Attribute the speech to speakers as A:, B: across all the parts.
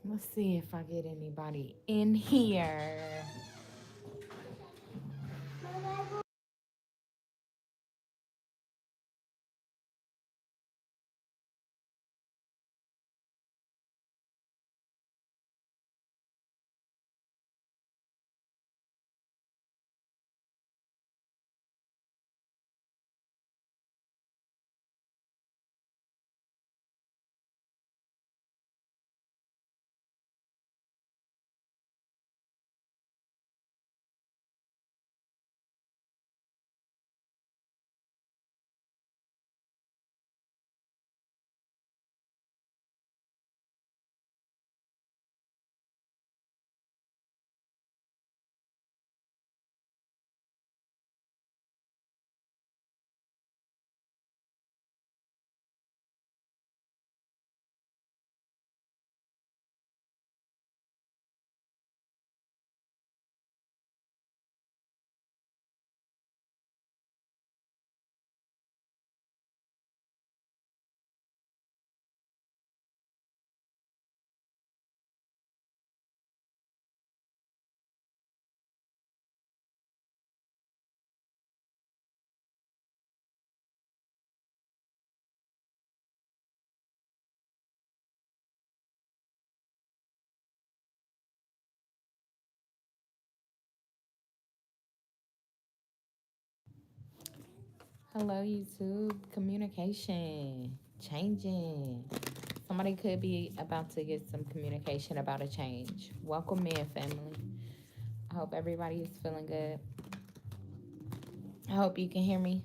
A: Let's see if I get anybody in here. Hello, YouTube. Communication changing. Somebody could be about to get some communication about a change. Welcome in, family. I hope everybody is feeling good. I hope you can hear me.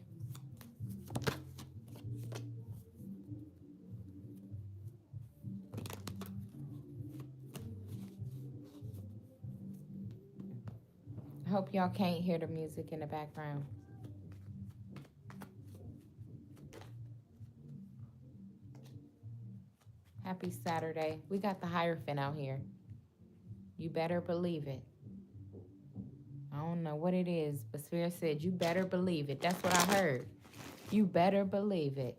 A: I hope y'all can't hear the music in the background. Happy Saturday. We got the Hierophant out here. You better believe it. I don't know what it is, but Spirit said, you better believe it. That's what I heard. You better believe it.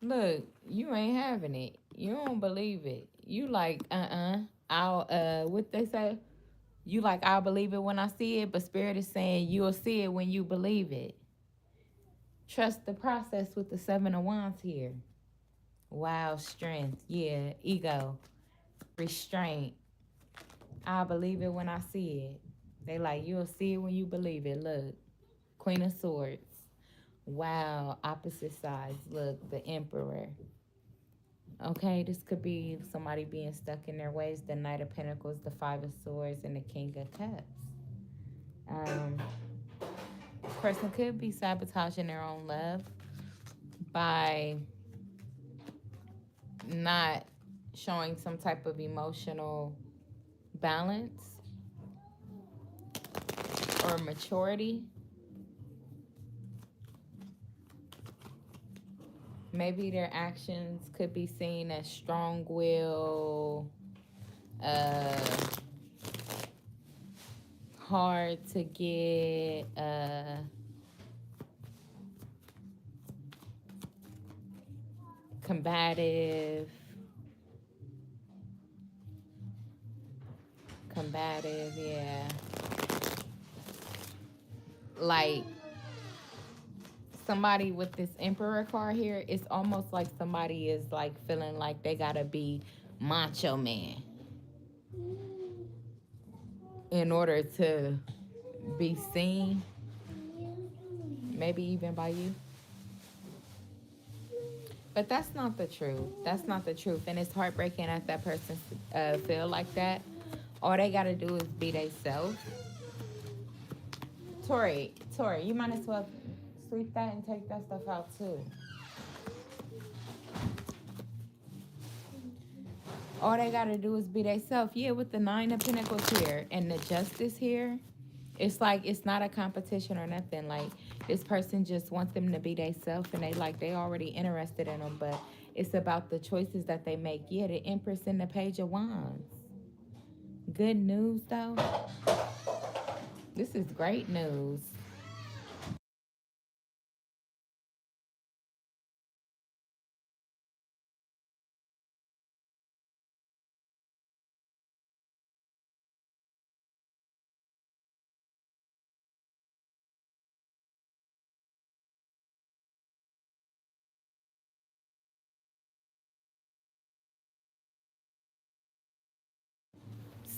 A: Look, you ain't having it. You don't believe it. You like, I'll, what they say? You like, I'll believe it when I see it, but Spirit is saying you'll see it when you believe it. Trust the process with the Seven of Wands here. Wow, strength. Yeah, ego, restraint. I'll believe it when I see it. They like, you'll see it when you believe it. Look, Queen of Swords. Wow, opposite sides. Look, the Emperor. Okay, this could be somebody being stuck in their ways. The Knight of Pentacles, the Five of Swords, and the King of Cups. This person could be sabotaging their own love by not showing some type of emotional balance or maturity. Maybe their actions could be seen as strong will, uh, hard to get, combative, yeah. Like somebody with this Emperor card here, it's almost like somebody is like feeling like they gotta be macho man in order to be seen, maybe even by you. But that's not the truth. That's not the truth. And it's heartbreaking that person feel like that. All they got to do is be themselves. Tori, you might as well sweep that and take that stuff out too. All they got to do is be themselves. Yeah, with the Nine of Pentacles here and the Justice here, it's like it's not a competition or nothing. Like this person just wants them to be themselves, and they already interested in them, but it's about the choices that they make. Yeah, the Empress and the Page of Wands. Good news though. This is great news.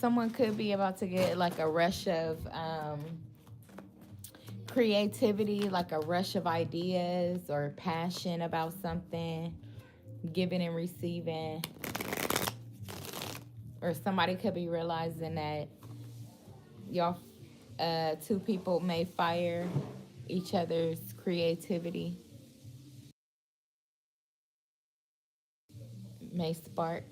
A: someone could be about to get like a rush of creativity, like a rush of ideas or passion about something, giving and receiving. Or somebody could be realizing that y'all, two people may fire each other's creativity, may spark.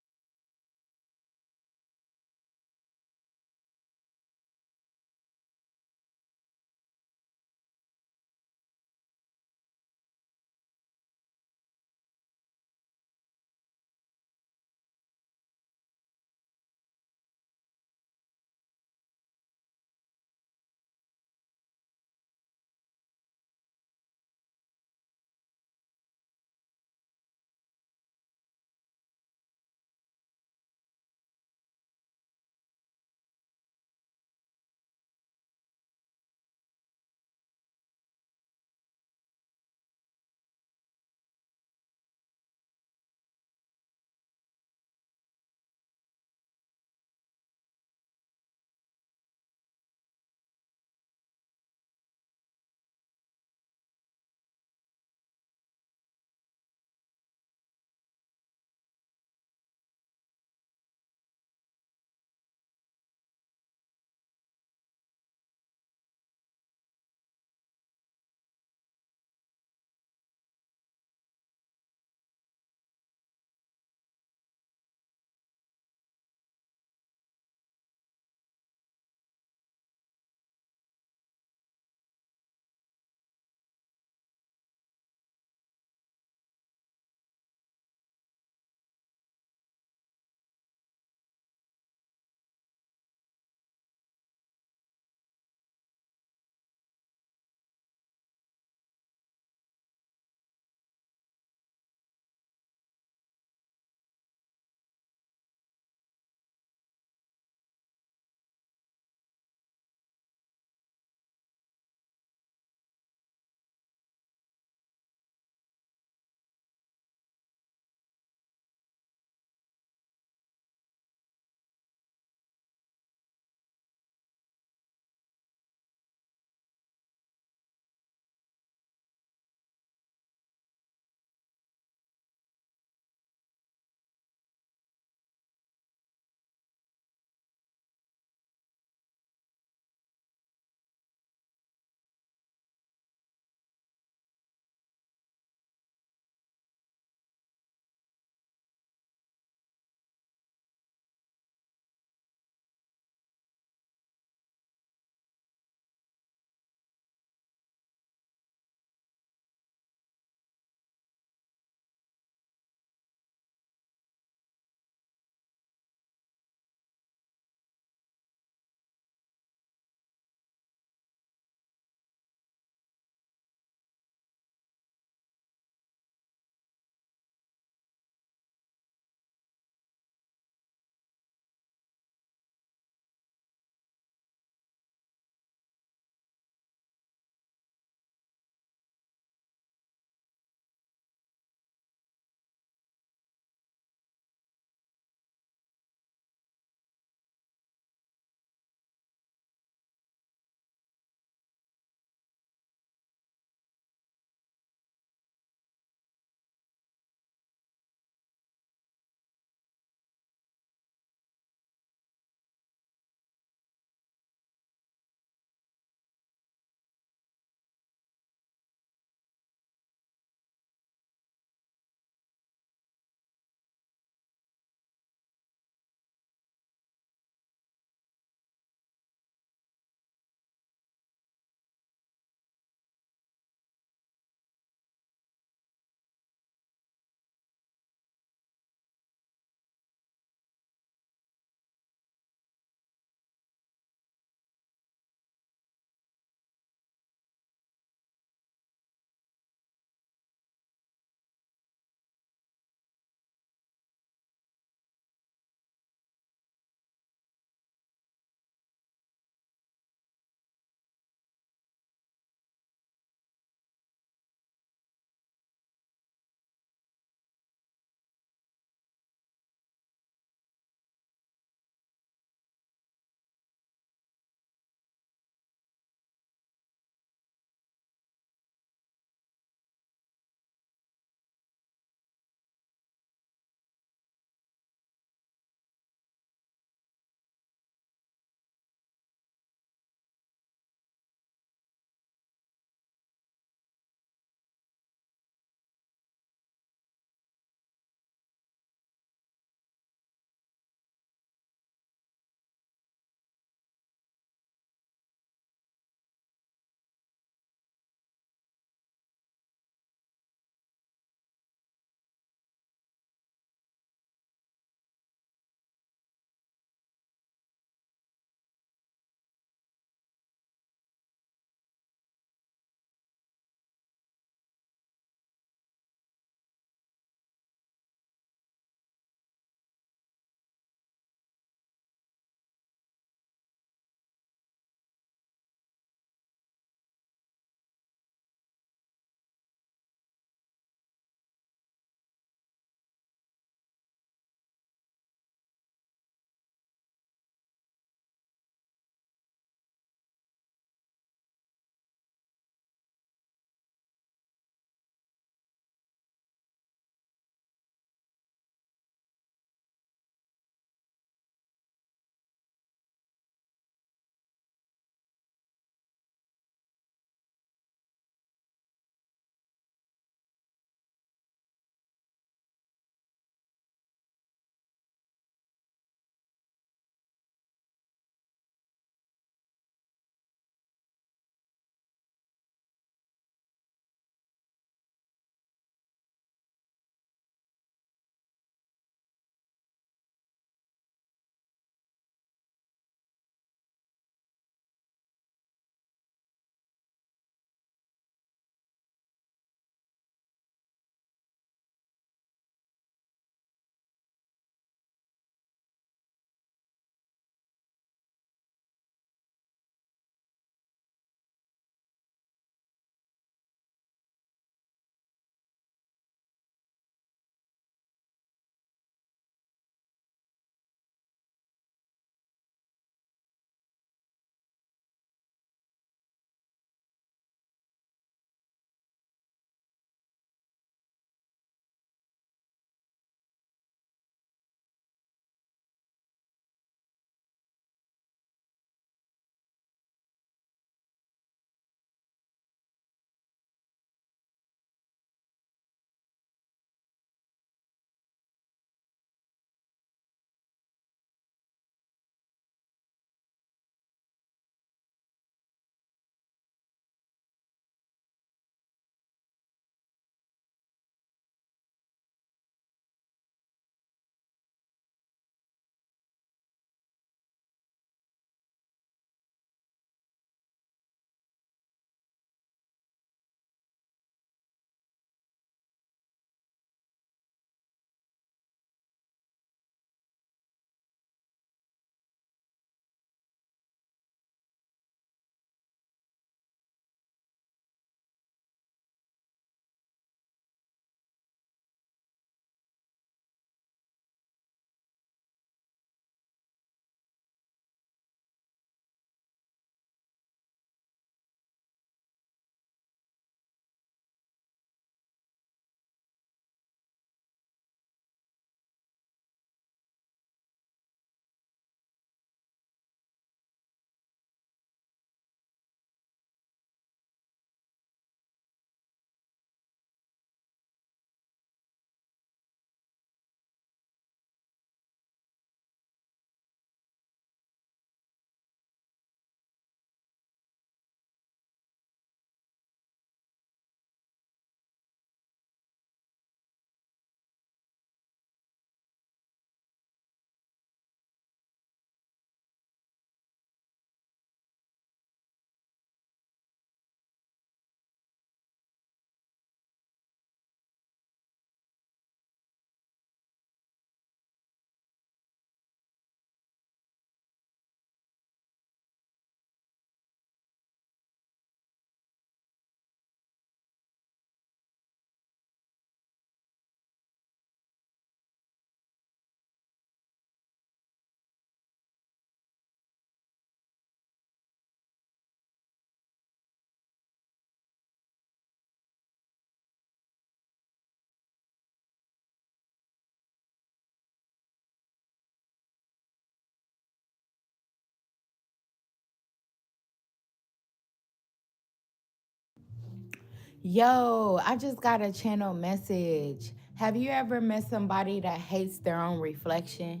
A: Yo, I just got a channel message. Have you ever met somebody that hates their own reflection?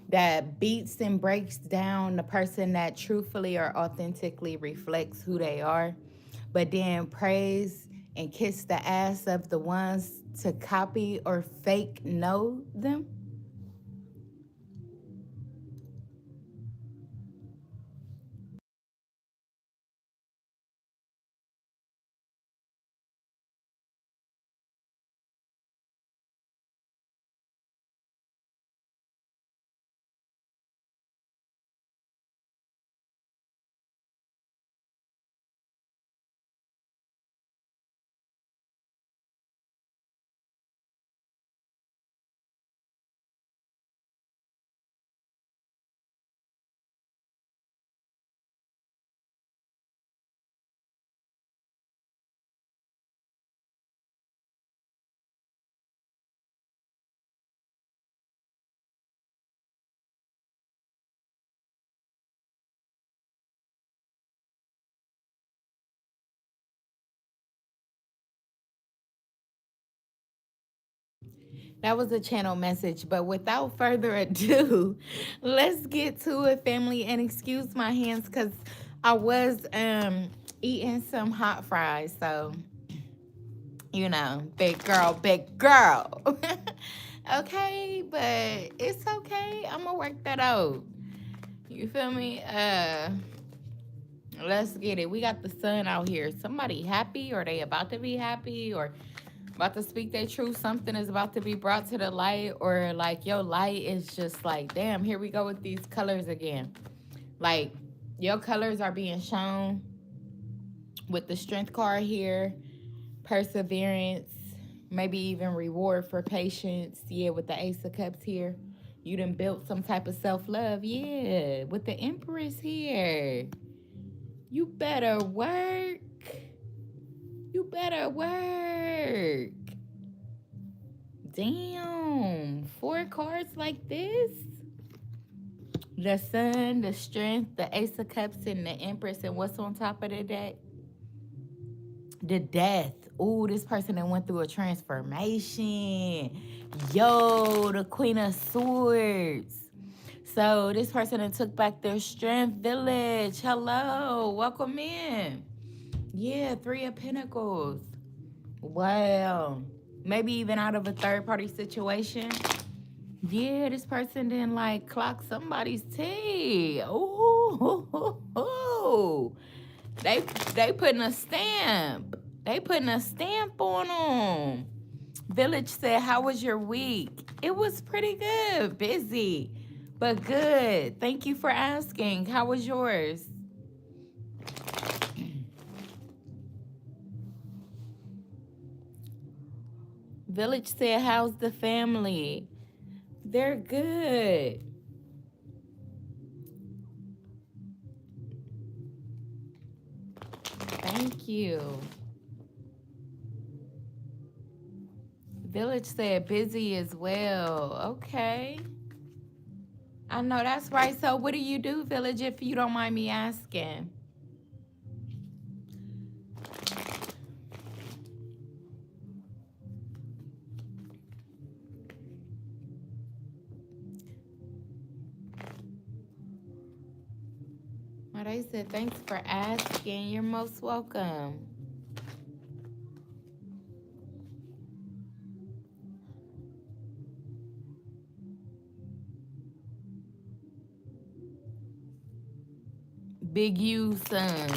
A: That beats and breaks down the person that truthfully or authentically reflects who they are, but then praise and kiss the ass of the ones to copy or fake know them? That was a channel message, but without further ado, let's get to it, family. And excuse my hands because I was eating some hot fries. So, big girl, big girl. Okay, but it's okay. I'm gonna work that out. You feel me? Let's get it. We got the sun out here. Somebody happy, or they about to be happy, or about to speak their truth. Something is about to be brought to the light, or like your light is just like, damn, here we go with these colors again. Like your colors are being shown with the strength card here, perseverance, maybe even reward for patience. Yeah, with the Ace of Cups here. You done built some type of self-love. Yeah, with the Empress here. You better work. You better work. Damn. Four cards like this. The Sun, the Strength, the Ace of Cups, and the Empress. And what's on top of the deck? The Death. Ooh, this person that went through a transformation. Yo, the Queen of Swords. So this person that took back their strength. Village. Hello. Welcome in. Yeah, Three of Pentacles. Wow. Maybe even out of a third party situation. Yeah, this person didn't like clock somebody's tea. Ooh. They they putting a stamp. They putting a stamp on them. Village said, "How was your week?" It was pretty good. Busy, but good. Thank you for asking. How was yours? Village said, "How's the family?" They're good. Thank you. Village said busy as well. Okay. I know that's right. So what do you do, Village, if you don't mind me asking? Well, they said thanks for asking. You're most welcome. Big U son.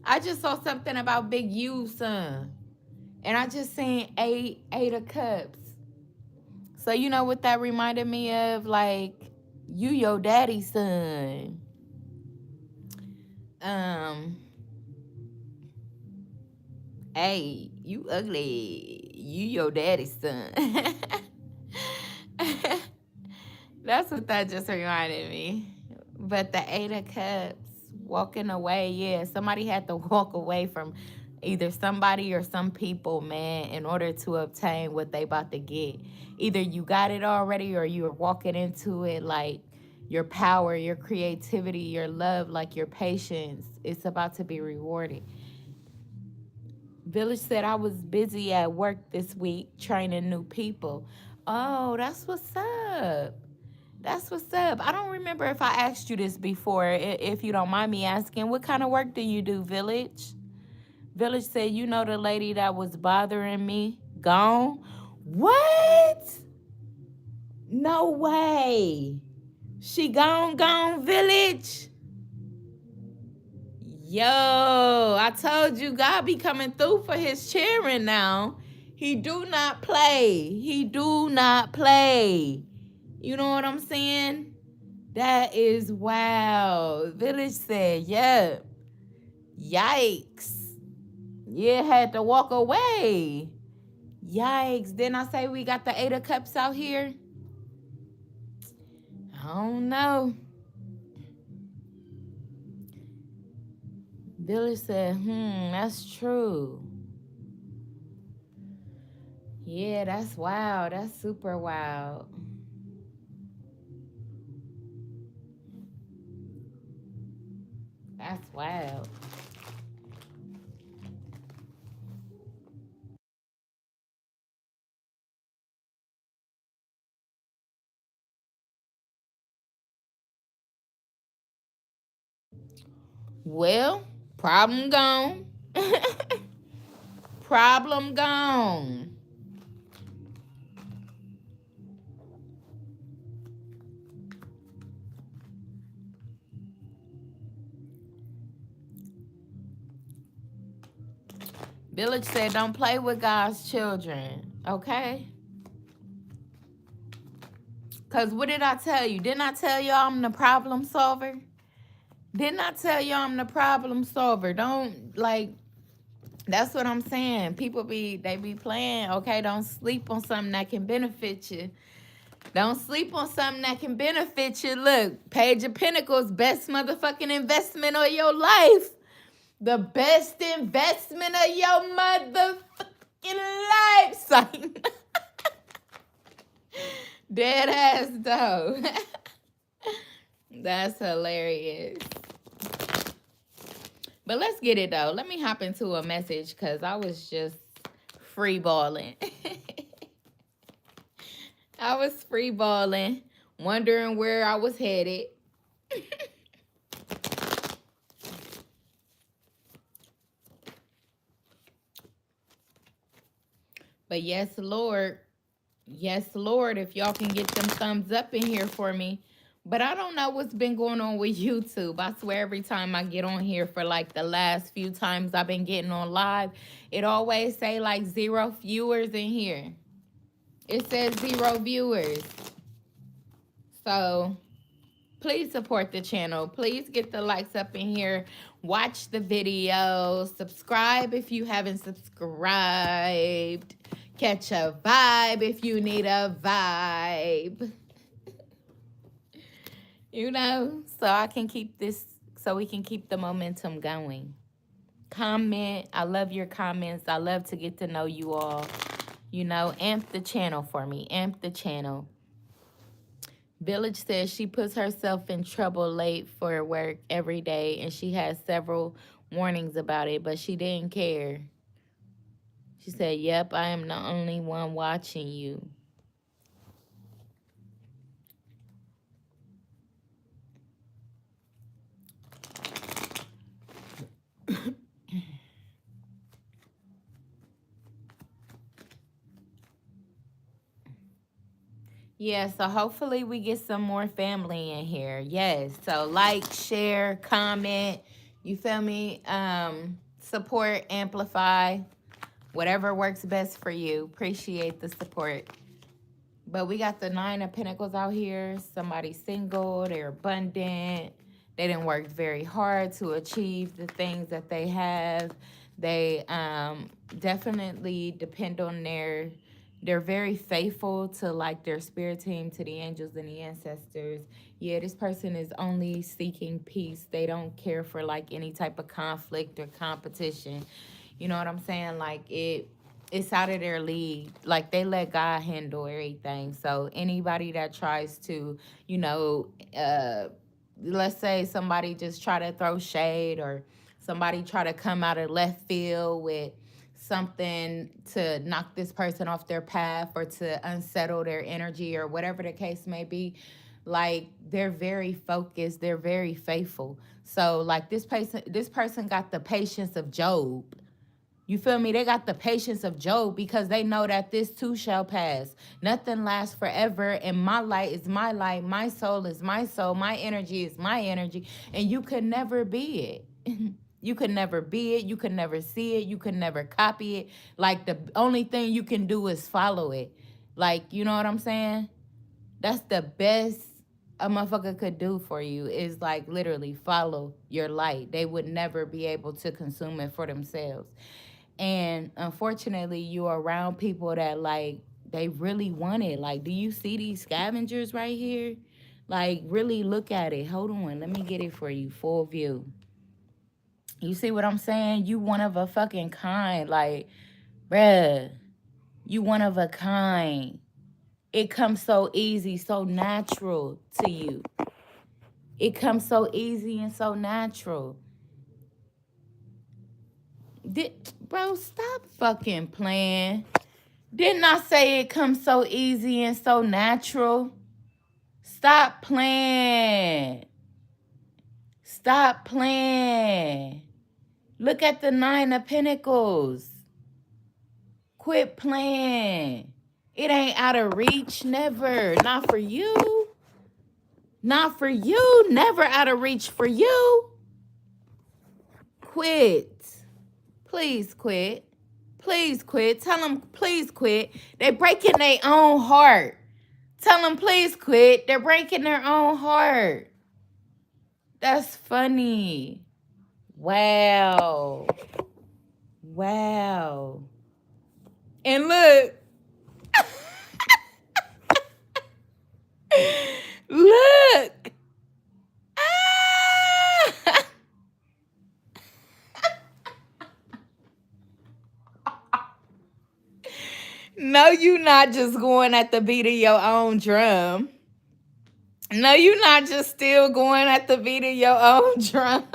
A: I just saw something about Big U son. And I just seen eight of cups. So you know what that reminded me of? Like, you your daddy's son. Um, hey, you ugly. You your daddy's son. That's what that just reminded me. But the Eight of Cups, walking away, yeah, somebody had to walk away from either somebody or some people, man, in order to obtain what they about to get. Either you got it already or you're walking into it like your power, your creativity, your love, like your patience, it's about to be rewarded. Village said I was busy at work this week training new people. Oh, that's what's up. That's what's up. I don't remember if I asked you this before. If you don't mind me asking, what kind of work do you do, Village? Village said, you know the lady that was bothering me? Gone? What? No way. She gone, Village? Yo, I told you God be coming through for his children now. He do not play. He do not play. You know what I'm saying? That is wow. Village said, yeah. Yikes. Yeah, had to walk away. Yikes. Didn't I say we got the Eight of Cups out here? I don't know. Village said, that's true. Yeah, that's wild. That's super wild. That's wild. Well, problem gone. Problem gone. Village said, don't play with God's children. Okay? Because what did I tell you? Didn't I tell you I'm the problem solver? Didn't I tell you I'm the problem solver? Don't, like, that's what I'm saying. People they be playing, okay? Don't sleep on something that can benefit you. Don't sleep on something that can benefit you. Look, Page of Pentacles, best motherfucking investment of your life. The best investment of your motherfucking life, son. Dead ass though. That's hilarious. But let's get it though. Let me hop into a message because I was just free balling. I was free balling, wondering where I was headed. But yes, Lord. Yes, Lord, if y'all can get them thumbs up in here for me. But I don't know what's been going on with YouTube. I swear every time I get on here for like the last few times I've been getting on live, it always say like 0 viewers in here. It says 0 viewers. So please support the channel. Please get the likes up in here. Watch the video. Subscribe if you haven't subscribed. Catch a vibe if you need a vibe. You know, so I can keep this, so we can keep the momentum going. Comment. I love your comments. I love to get to know you all. You know, amp the channel for me. Amp the channel. Village says she puts herself in trouble late for work every day, and she has several warnings about it, but she didn't care. She said, yep, I am the only one watching you. Yeah, so hopefully we get some more family in here. Yes, so like, share, comment, you feel me? Support, amplify, whatever works best for you. Appreciate the support. But we got the 9 of Pentacles out here. Somebody single, they're abundant. They didn't work very hard to achieve the things that they have. They definitely depend on they're very faithful to like their spirit team, to the angels and the ancestors. Yeah, this person is only seeking peace. They don't care for like any type of conflict or competition. You know what I'm saying? Like it's out of their league. Like they let God handle everything. So anybody that tries to, you know, let's say somebody just try to throw shade, or somebody try to come out of left field with something to knock this person off their path or to unsettle their energy or whatever the case may be. Like they're very focused, they're very faithful. So like this person got the patience of Job. You feel me? They got the patience of Job because they know that this too shall pass. Nothing lasts forever. And my light is my light. My soul is my soul. My energy is my energy. And you could never be it. You could never be it. You could never see it. You could never copy it. Like the only thing you can do is follow it. Like, you know what I'm saying? That's the best a motherfucker could do for you is like literally follow your light. They would never be able to consume it for themselves. And unfortunately, you're around people that like they really want it. Like, do you see these scavengers right here? Like, really look at it. Hold on, let me get it for you, full view. You see what I'm saying? You one of a fucking kind. Like, bruh, you one of a kind. It comes so easy, so natural to you. It comes so easy and so natural. Bro, stop fucking playing. Didn't I say it comes so easy and so natural? Stop playing. Stop playing. Look at the 9 of Pentacles. Quit playing. It ain't out of reach, never. Not for you. Not for you. Never out of reach for you. Quit. Please quit. Please quit. Tell them, please quit. They're breaking their own heart. Tell them, please quit. They're breaking their own heart. That's funny. Wow. Wow. And look. Look. Ah! No, you not just going at the beat of your own drum. No, you not just still going at the beat of your own drum.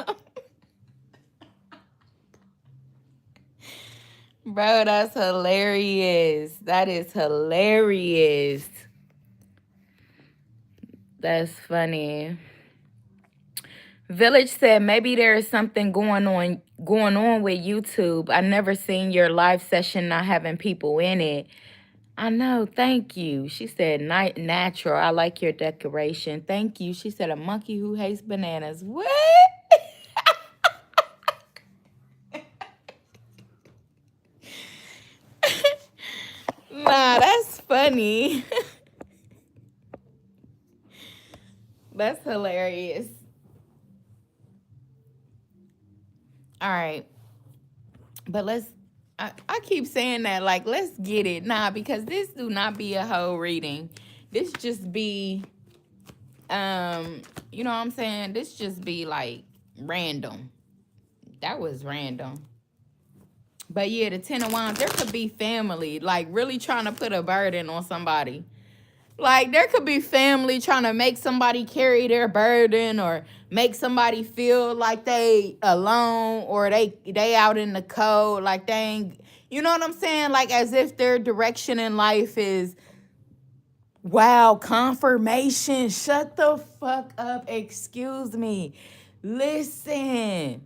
A: Bro, that's hilarious. That is hilarious. That's funny. Village said maybe there is something going on with YouTube. I never seen your live session not having people in it. I know, thank you. She said natural. I like your decoration. Thank you. She said a monkey who hates bananas. What? Nah, that's funny. That's hilarious. All right. But I keep saying that, like, let's get it. Nah, because this do not be a whole reading. This just be, you know what I'm saying? This just be, like, random. That was random. But, yeah, the 10 of Wands, there could be family, like, really trying to put a burden on somebody. Like, there could be family trying to make somebody carry their burden or make somebody feel like they alone or they out in the cold. Like, they ain't, you know what I'm saying? Like, as if their direction in life is, wow, confirmation. Shut the fuck up. Excuse me. Listen.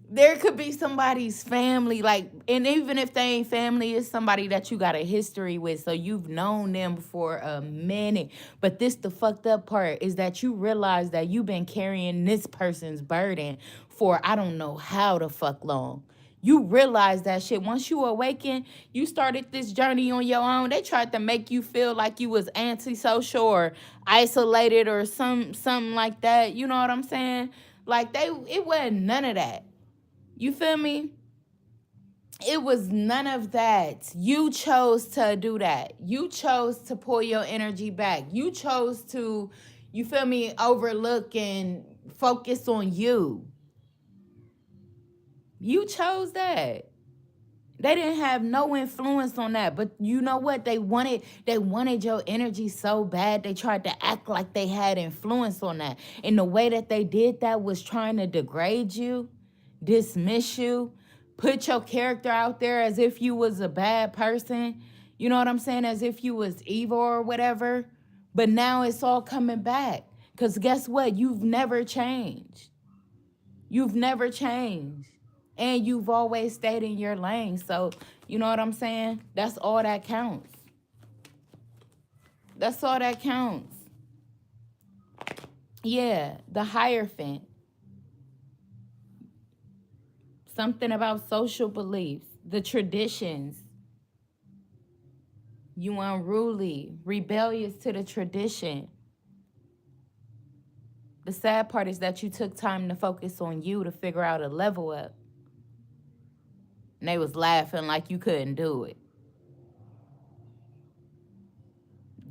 A: There could be somebody's family, like, and even if they ain't family, it's somebody that you got a history with, so you've known them for a minute. But this, the fucked up part, is that you realize that you've been carrying this person's burden for I don't know how the fuck long. You realize that shit. Once you awaken, you started this journey on your own. They tried to make you feel like you was antisocial or isolated or something like that. You know what I'm saying? Like, it wasn't none of that. You feel me? It was none of that. You chose to do that. You chose to pull your energy back. You chose to, you feel me, overlook and focus on you. You chose that. They didn't have no influence on that. But you know what? They wanted your energy so bad. They tried to act like they had influence on that. And the way that they did that was trying to degrade you, dismiss you, put your character out there as if you was a bad person. You know what I'm saying? As if you was evil or whatever. But now it's all coming back. Because guess what? You've never changed. You've never changed. And you've always stayed in your lane. So, you know what I'm saying? That's all that counts. That's all that counts. Yeah, the Hierophant. Something about social beliefs, the traditions. You unruly, rebellious to the tradition. The sad part is that you took time to focus on you to figure out a level up. And they was laughing like you couldn't do it.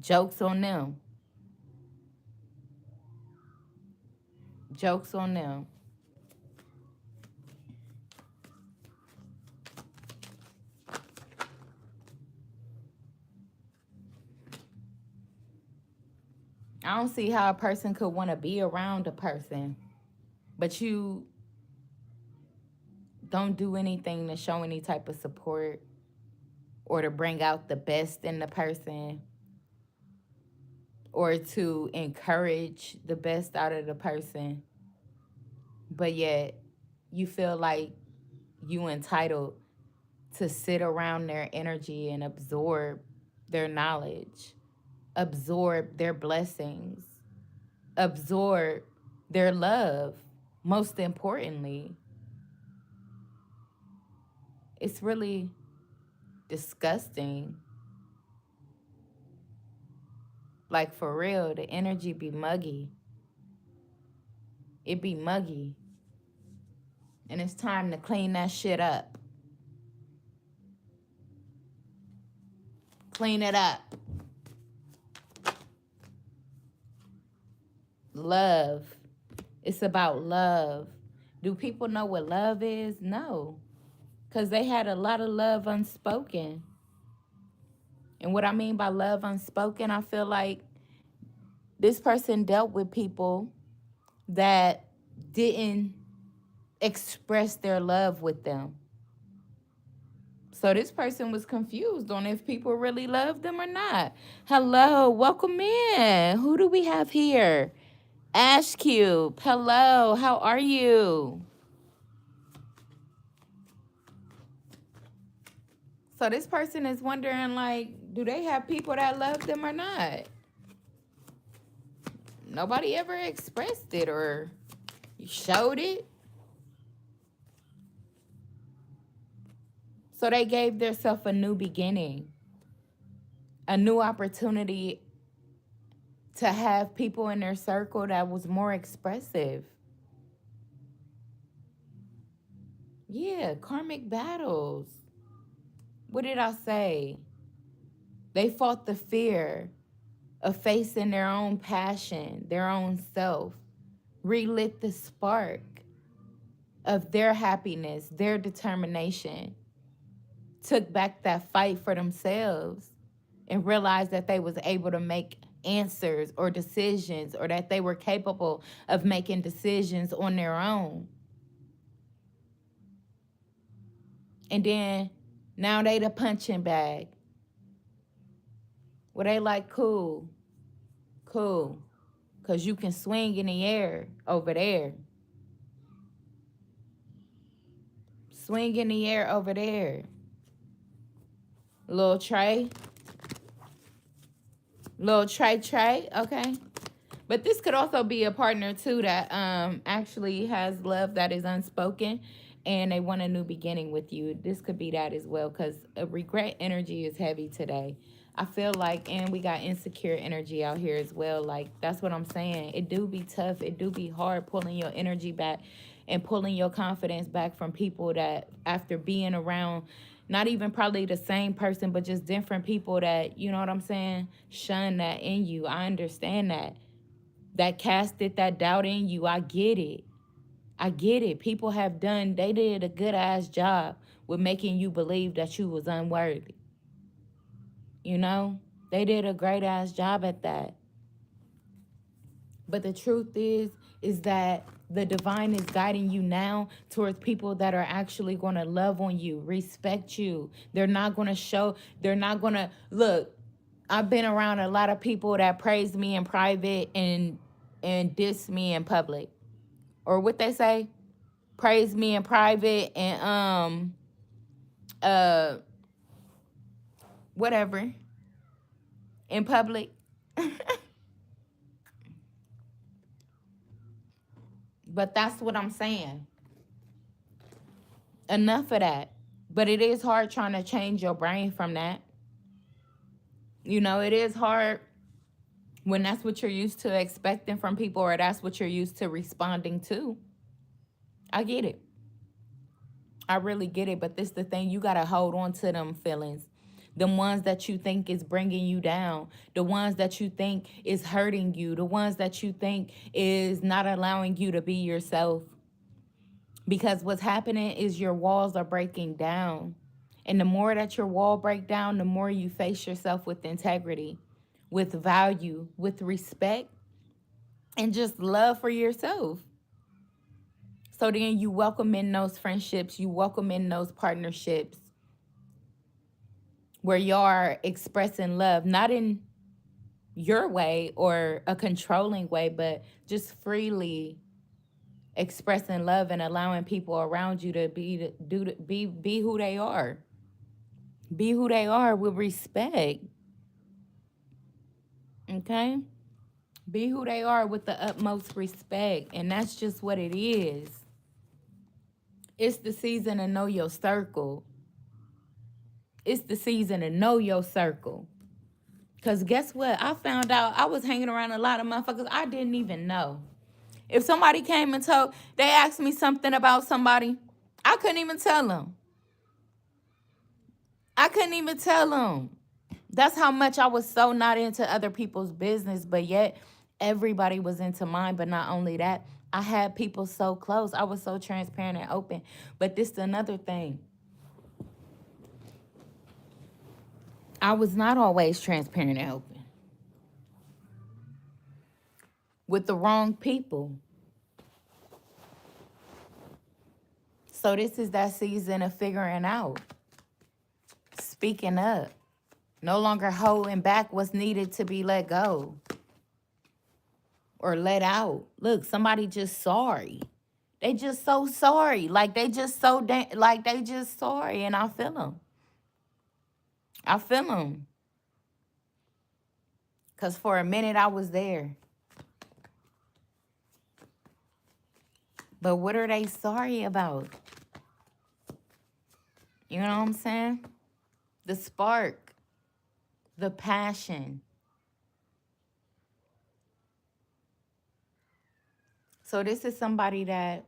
A: Jokes on them. Jokes on them. I don't see how a person could want to be around a person, but you don't do anything to show any type of support or to bring out the best in the person or to encourage the best out of the person. But yet you feel like you entitled to sit around their energy and absorb their knowledge, absorb their blessings, absorb their love, most importantly. It's really disgusting. Like, for real, the energy be muggy. It be muggy. And it's time to clean that shit up. Clean it up. Love. It's about love. Do people know what love is? No. Because they had a lot of love unspoken. And what I mean by love unspoken, I feel like this person dealt with people that didn't express their love with them. So this person was confused on if people really loved them or not. Hello, welcome in. Who do we have here? Ash Cube. Hello, how are you? So this person is wondering, like, do they have people that love them or not? Nobody ever expressed it or showed it. So they gave themselves a new beginning, a new opportunity to have people in their circle that was more expressive. Yeah, karmic battles. What did I say? They fought the fear of facing their own passion, their own self, relit the spark of their happiness, their determination, took back that fight for themselves and realized that they was able to make answers or decisions, or that they were capable of making decisions on their own. And then now they the punching bag. Well, they like, cool, because you can swing in the air over there. Swing in the air over there. Little Trey, okay. But this could also be a partner too that actually has love that is unspoken, and they want a new beginning with you. This could be that as well, because regret energy is heavy today. I feel like, and we got insecure energy out here as well. Like, that's what I'm saying. It do be tough. It do be hard pulling your energy back and pulling your confidence back from people that, after being around, not even probably the same person, but just different people that, you know what I'm saying, shun that in you. I understand that. That casted that doubt in you. I get it. I get it. People they did a good ass job with making you believe that you was unworthy. You know, they did a great ass job at that. But the truth is that The divine is guiding you now towards people that are actually going to love on you, respect you. They're not going to show, they're not going to look. I've been around a lot of people that praise me in private and diss me in public. Or what they say, praise me in private and uh whatever in public. But that's what I'm saying. Enough of that. But it is hard trying to change your brain from that. You know, it is hard when that's what you're used to expecting from people or that's what you're used to responding to. I get it. I really get it. But this the thing, you got to hold on to them feelings. The ones that you think is bringing you down, the ones that you think is hurting you, the ones that you think is not allowing you to be yourself. Because what's happening is your walls are breaking down. And the more that your wall break down, the more you face yourself with integrity, with value, with respect, and just love for yourself. So then you welcome in those friendships, you welcome in those partnerships where you are expressing love, not in your way or a controlling way, but just freely expressing love and allowing people around you to be who they are. Be who they are with respect. Okay? Be who they are with the utmost respect. And that's just what it is. It's the season to know your circle. It's the season to know your circle. Because guess what? I found out I was hanging around a lot of motherfuckers I didn't even know. If somebody came and they asked me something about somebody, I couldn't even tell them. I couldn't even tell them. That's how much I was so not into other people's business, but yet everybody was into mine. But not only that, I had people so close. I was so transparent and open. But this is another thing. I was not always transparent and open with the wrong people. So this is that season of figuring out, speaking up, no longer holding back what's needed to be let go or let out. Look, somebody just sorry. They just so sorry. Like they just like they just sorry, and I feel them. I feel them. Because for a minute I was there. But what are they sorry about? You know what I'm saying? The spark, the passion. So this is somebody that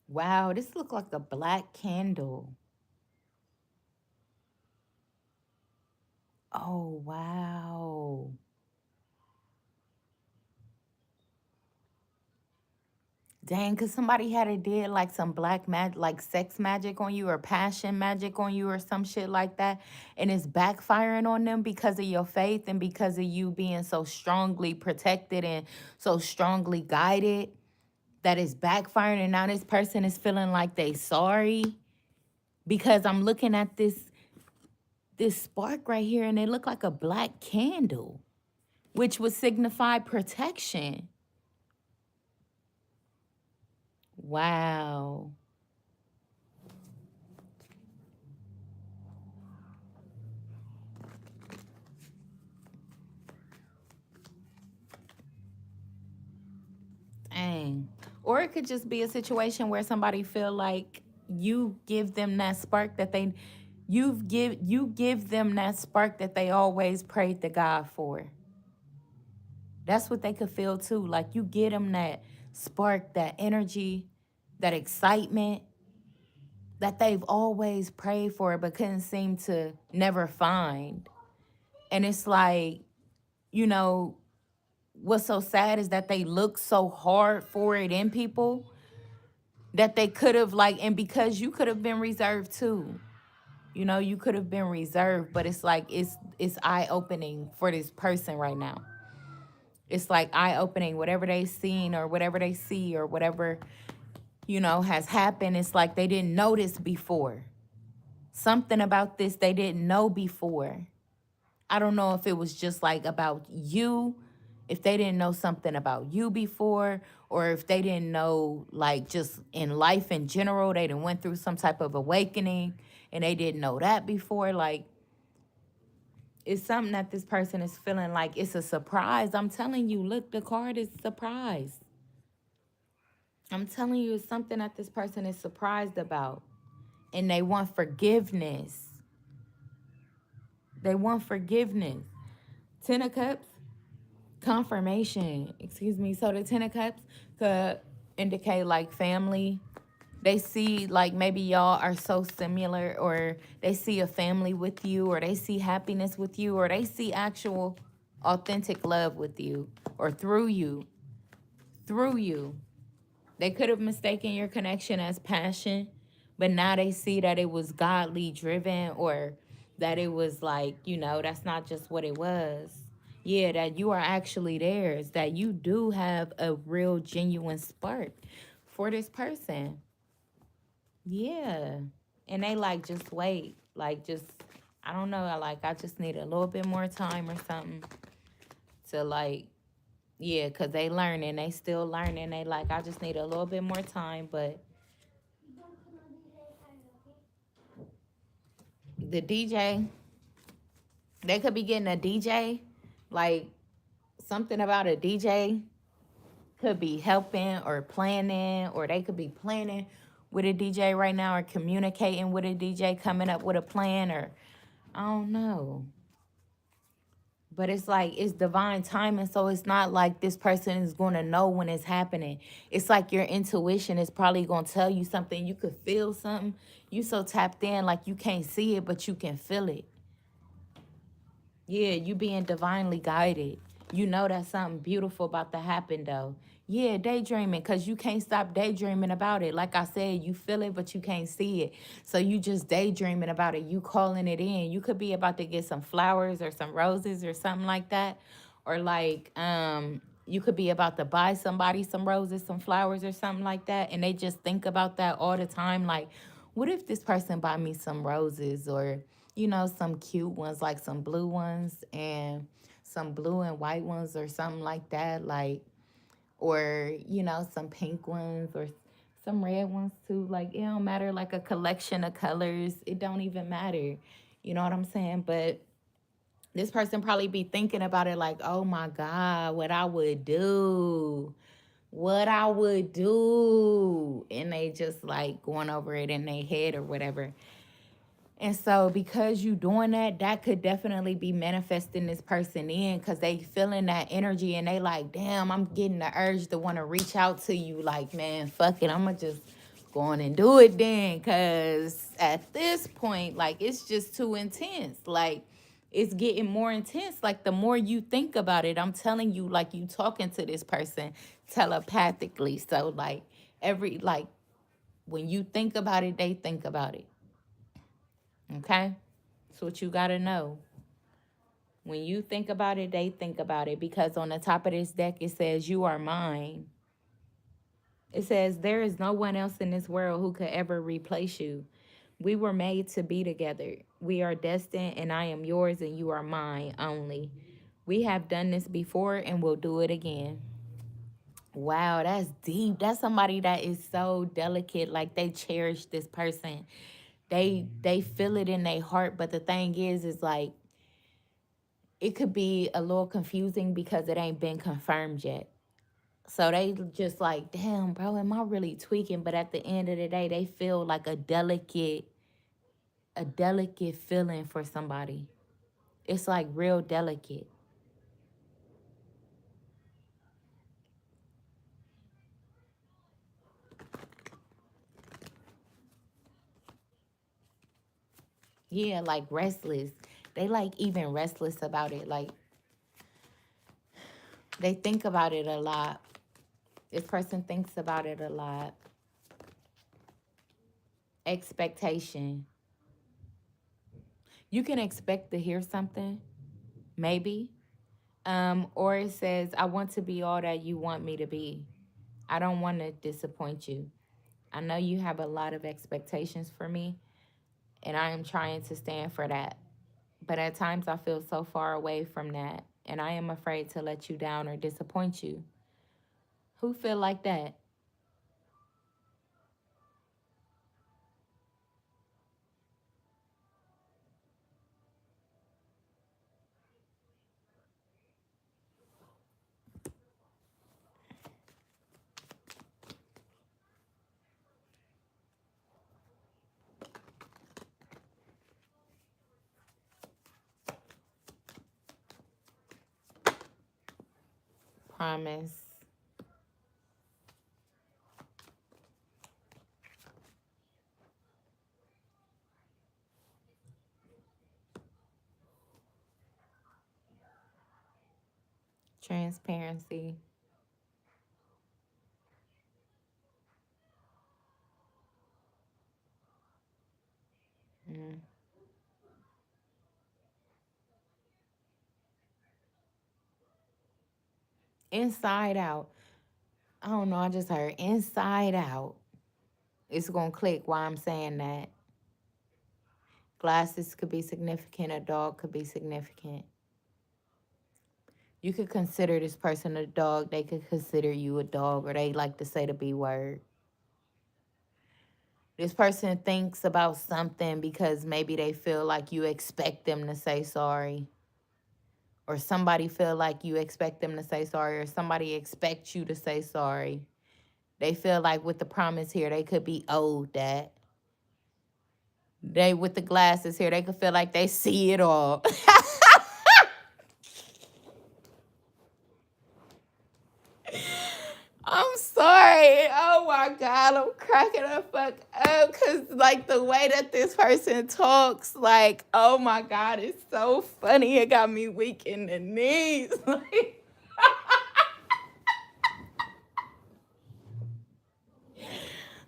A: wow, this looked like a black candle. Oh, wow. Dang, because somebody had it did like some black magic, like sex magic on you or passion magic on you or some shit like that. And it's backfiring on them because of your faith and because of you being so strongly protected and so strongly guided that it's backfiring. And now this person is feeling like they sorry because I'm looking at this spark right here and they look like a black candle, which would signify protection. Wow. Dang. Or it could just be a situation where somebody feel like you give them that spark that you give them that spark that they always prayed to God for. That's what they could feel too. Like you get them that spark, that energy, that excitement that they've always prayed for but couldn't seem to never find. And it's like, you know, what's so sad is that they look so hard for it in people that they could have like, and because you could have been reserved too. You know, you could have been reserved, but it's like it's eye opening for this person right now. It's like eye opening, whatever they seen or whatever they see or whatever, has happened. It's like they didn't notice before. Something about this they didn't know before. I don't know if it was just like about you, if they didn't know something about you before, or if they didn't know like just in life in general, they done went through some type of awakening and they didn't know that before. Like it's something that this person is feeling like it's a surprise. I'm telling you, look, the card is surprise. I'm telling you, it's something that this person is surprised about. And they want forgiveness. They want forgiveness. Ten of Cups, confirmation. Excuse me. So the Ten of Cups could indicate like family. They see like maybe y'all are so similar, or they see a family with you, or they see happiness with you, or they see actual authentic love with you or through you. Through you. They could have mistaken your connection as passion, but now they see that it was godly driven, or that it was like, that's not just what it was. Yeah, that you are actually theirs, that you do have a real genuine spark for this person. Yeah. And they like, just wait. Like, just, I don't know. I just need a little bit more time or something to like, yeah, because they learning. They still learning. They like, I just need a little bit more time. But the DJ, they could be getting a DJ. Like, something about a DJ could be helping or planning, or they could be planning with a DJ right now, or communicating with a DJ, coming up with a plan, or I don't know. But it's like it's divine timing, so it's not like this person is going to know when it's happening. It's like your intuition is probably going to tell you something. You could feel something. You so tapped in, like you can't see it, but you can feel it. Yeah, you being divinely guided. You know that something beautiful about to happen though. Yeah, daydreaming, because you can't stop daydreaming about it. Like I said, you feel it, but you can't see it. So you just daydreaming about it. You calling it in. You could be about to get some flowers or some roses or something like that. Or like, you could be about to buy somebody some roses, some flowers or something like that. And they just think about that all the time. Like, what if this person buy me some roses, or some cute ones, like some blue ones and some blue and white ones or something like that, like, or, some pink ones or some red ones too. Like, it don't matter, like a collection of colors. It don't even matter. You know what I'm saying? But this person probably be thinking about it like, oh my God, what I would do. What I would do. And they just like going over it in their head or whatever. And so because you doing that, that could definitely be manifesting this person in, because they feeling that energy and they like, damn, I'm getting the urge to want to reach out to you. Like, man, fuck it. I'm going to just go on and do it then. Because at this point, like, it's just too intense. Like, it's getting more intense. Like, the more you think about it, I'm telling you, like, you talking to this person telepathically. So, like, when you think about it, they think about it. Okay? That's what you got to know. When you think about it, they think about it. Because on the top of this deck, it says, you are mine. It says, there is no one else in this world who could ever replace you. We were made to be together. We are destined, and I am yours, and you are mine only. We have done this before, and we'll do it again. Wow, that's deep. That's somebody that is so delicate. Like, they cherish this person. They feel it in their heart. But the thing is like, it could be a little confusing because it ain't been confirmed yet. So they just like, damn, bro, am I really tweaking? But at the end of the day, they feel like a delicate feeling for somebody. It's like real delicate. Yeah, like restless. They like even restless about it. Like, they think about it a lot. This person thinks about it a lot. Expectation. You can expect to hear something, maybe. Or it says, I want to be all that you want me to be. I don't want to disappoint you. I know you have a lot of expectations for me, and I am trying to stand for that. But at times I feel so far away from that, and I am afraid to let you down or disappoint you. Who feel like that? Promise. Transparency. Mm. Inside out. I don't know, I just heard inside out. It's gonna click why I'm saying that. Glasses could be significant, a dog could be significant. You could consider this person a dog, they could consider you a dog, or they like to say the B word. This person thinks about something because maybe they feel like you expect them to say sorry. Or somebody feel like you expect them to say sorry, or somebody expects you to say sorry. They feel like with the promise here, they could be owed that. They with the glasses here, they could feel like they see it all. I'm sorry. Oh my God, I'm cracking the fuck up because, like, the way that this person talks, like, oh my God, it's so funny. It got me weak in the knees. Like,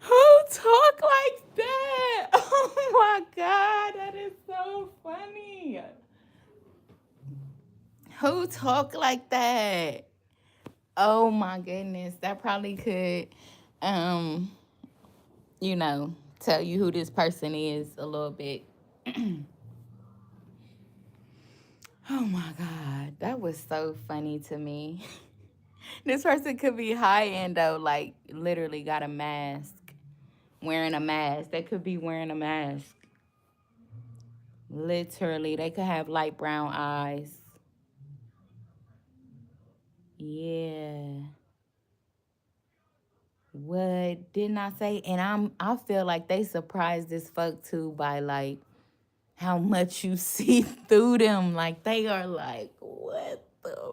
A: who talk like that? Oh my God, that is so funny. Who talk like that? Oh my goodness, that probably could, um, you know, tell you who this person is a little bit. Oh my God, that was so funny to me. This person could be high end though, like literally got a mask, wearing a mask. They could be wearing a mask. Literally, they could have light brown eyes. Yeah. What didn't I say? And I feel like they surprised this fuck too by like how much you see through them. Like they are like, what the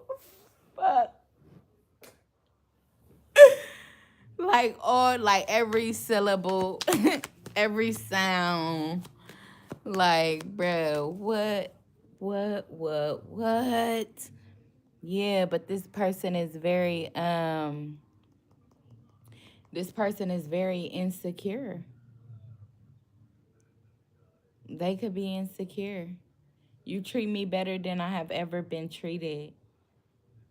A: fuck? Like all like every syllable, every sound. Like, bro, what? Yeah, but this person is very insecure. They could be insecure. You treat me better than I have ever been treated.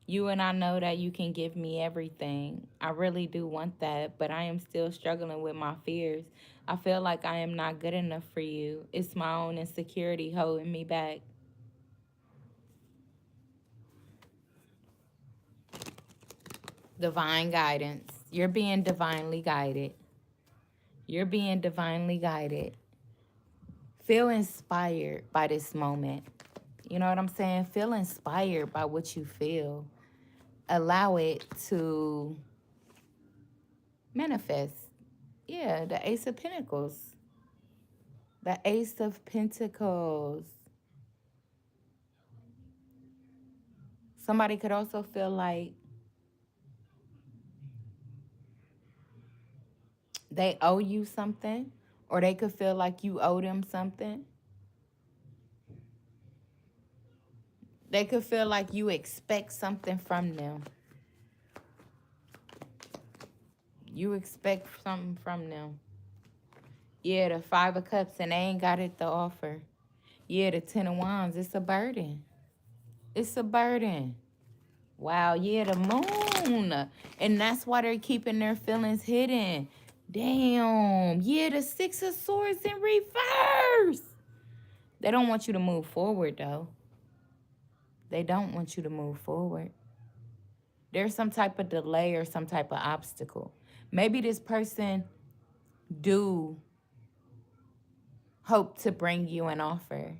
A: You and I know that you can give me everything. I really do want that, but I am still struggling with my fears. I feel like I am not good enough for you. It's my own insecurity holding me back. Divine guidance. You're being divinely guided. You're being divinely guided. Feel inspired by this moment. You know what I'm saying? Feel inspired by what you feel. Allow it to manifest. Yeah, the Ace of Pentacles. The Ace of Pentacles. Somebody could also feel like they owe you something, or they could feel like you owe them something. They could feel like you expect something from them. You expect something from them. Yeah, the Five of Cups, and they ain't got it to offer. Yeah, the Ten of Wands, it's a burden. It's a burden. Wow, yeah, the moon. And that's why they're keeping their feelings hidden. Damn. Yeah, the Six of Swords in reverse. They don't want you to move forward, though. They don't want you to move forward. There's some type of delay or some type of obstacle. Maybe this person do hope to bring you an offer,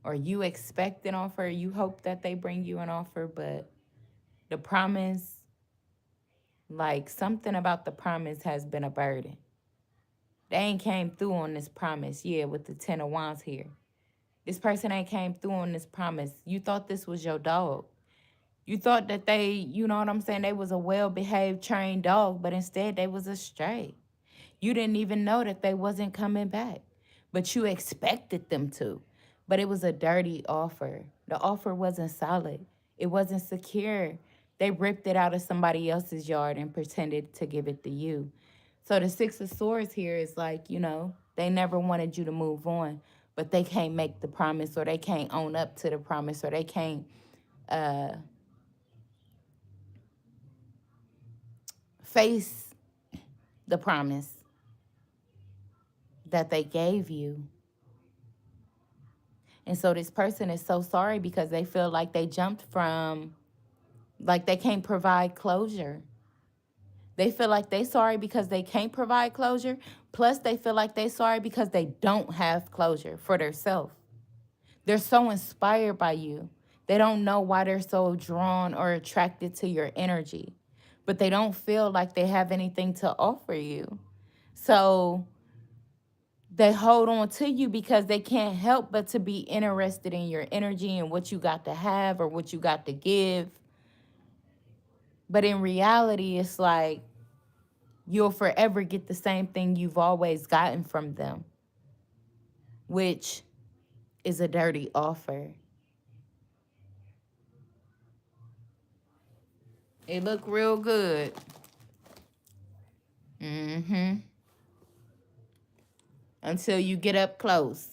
A: or you expect an offer, you hope that they bring you an offer, but the promise, like something about the promise has been a burden. They ain't came through on this promise. Yeah, with the Ten of Wands here. This person ain't came through on this promise. You thought this was your dog. You thought that they, you know what I'm saying, they was a well-behaved, trained dog, but instead they was a stray. You didn't even know that they wasn't coming back, but you expected them to. But it was a dirty offer. The offer wasn't solid. It wasn't secure. They ripped it out of somebody else's yard and pretended to give it to you. So the Six of Swords here is like, they never wanted you to move on, but they can't make the promise, or they can't own up to the promise, or they can't face the promise that they gave you. And so this person is so sorry because they feel like they jumped from, like they can't provide closure. They feel like they sorry because they can't provide closure. Plus they feel like they sorry because they don't have closure for themselves. They're so inspired by you. They don't know why they're so drawn or attracted to your energy, but they don't feel like they have anything to offer you. So they hold on to you because they can't help but to be interested in your energy and what you got to have or what you got to give. But in reality, it's like you'll forever get the same thing you've always gotten from them, which is a dirty offer. It look real good. Mm-hmm. Until you get up close.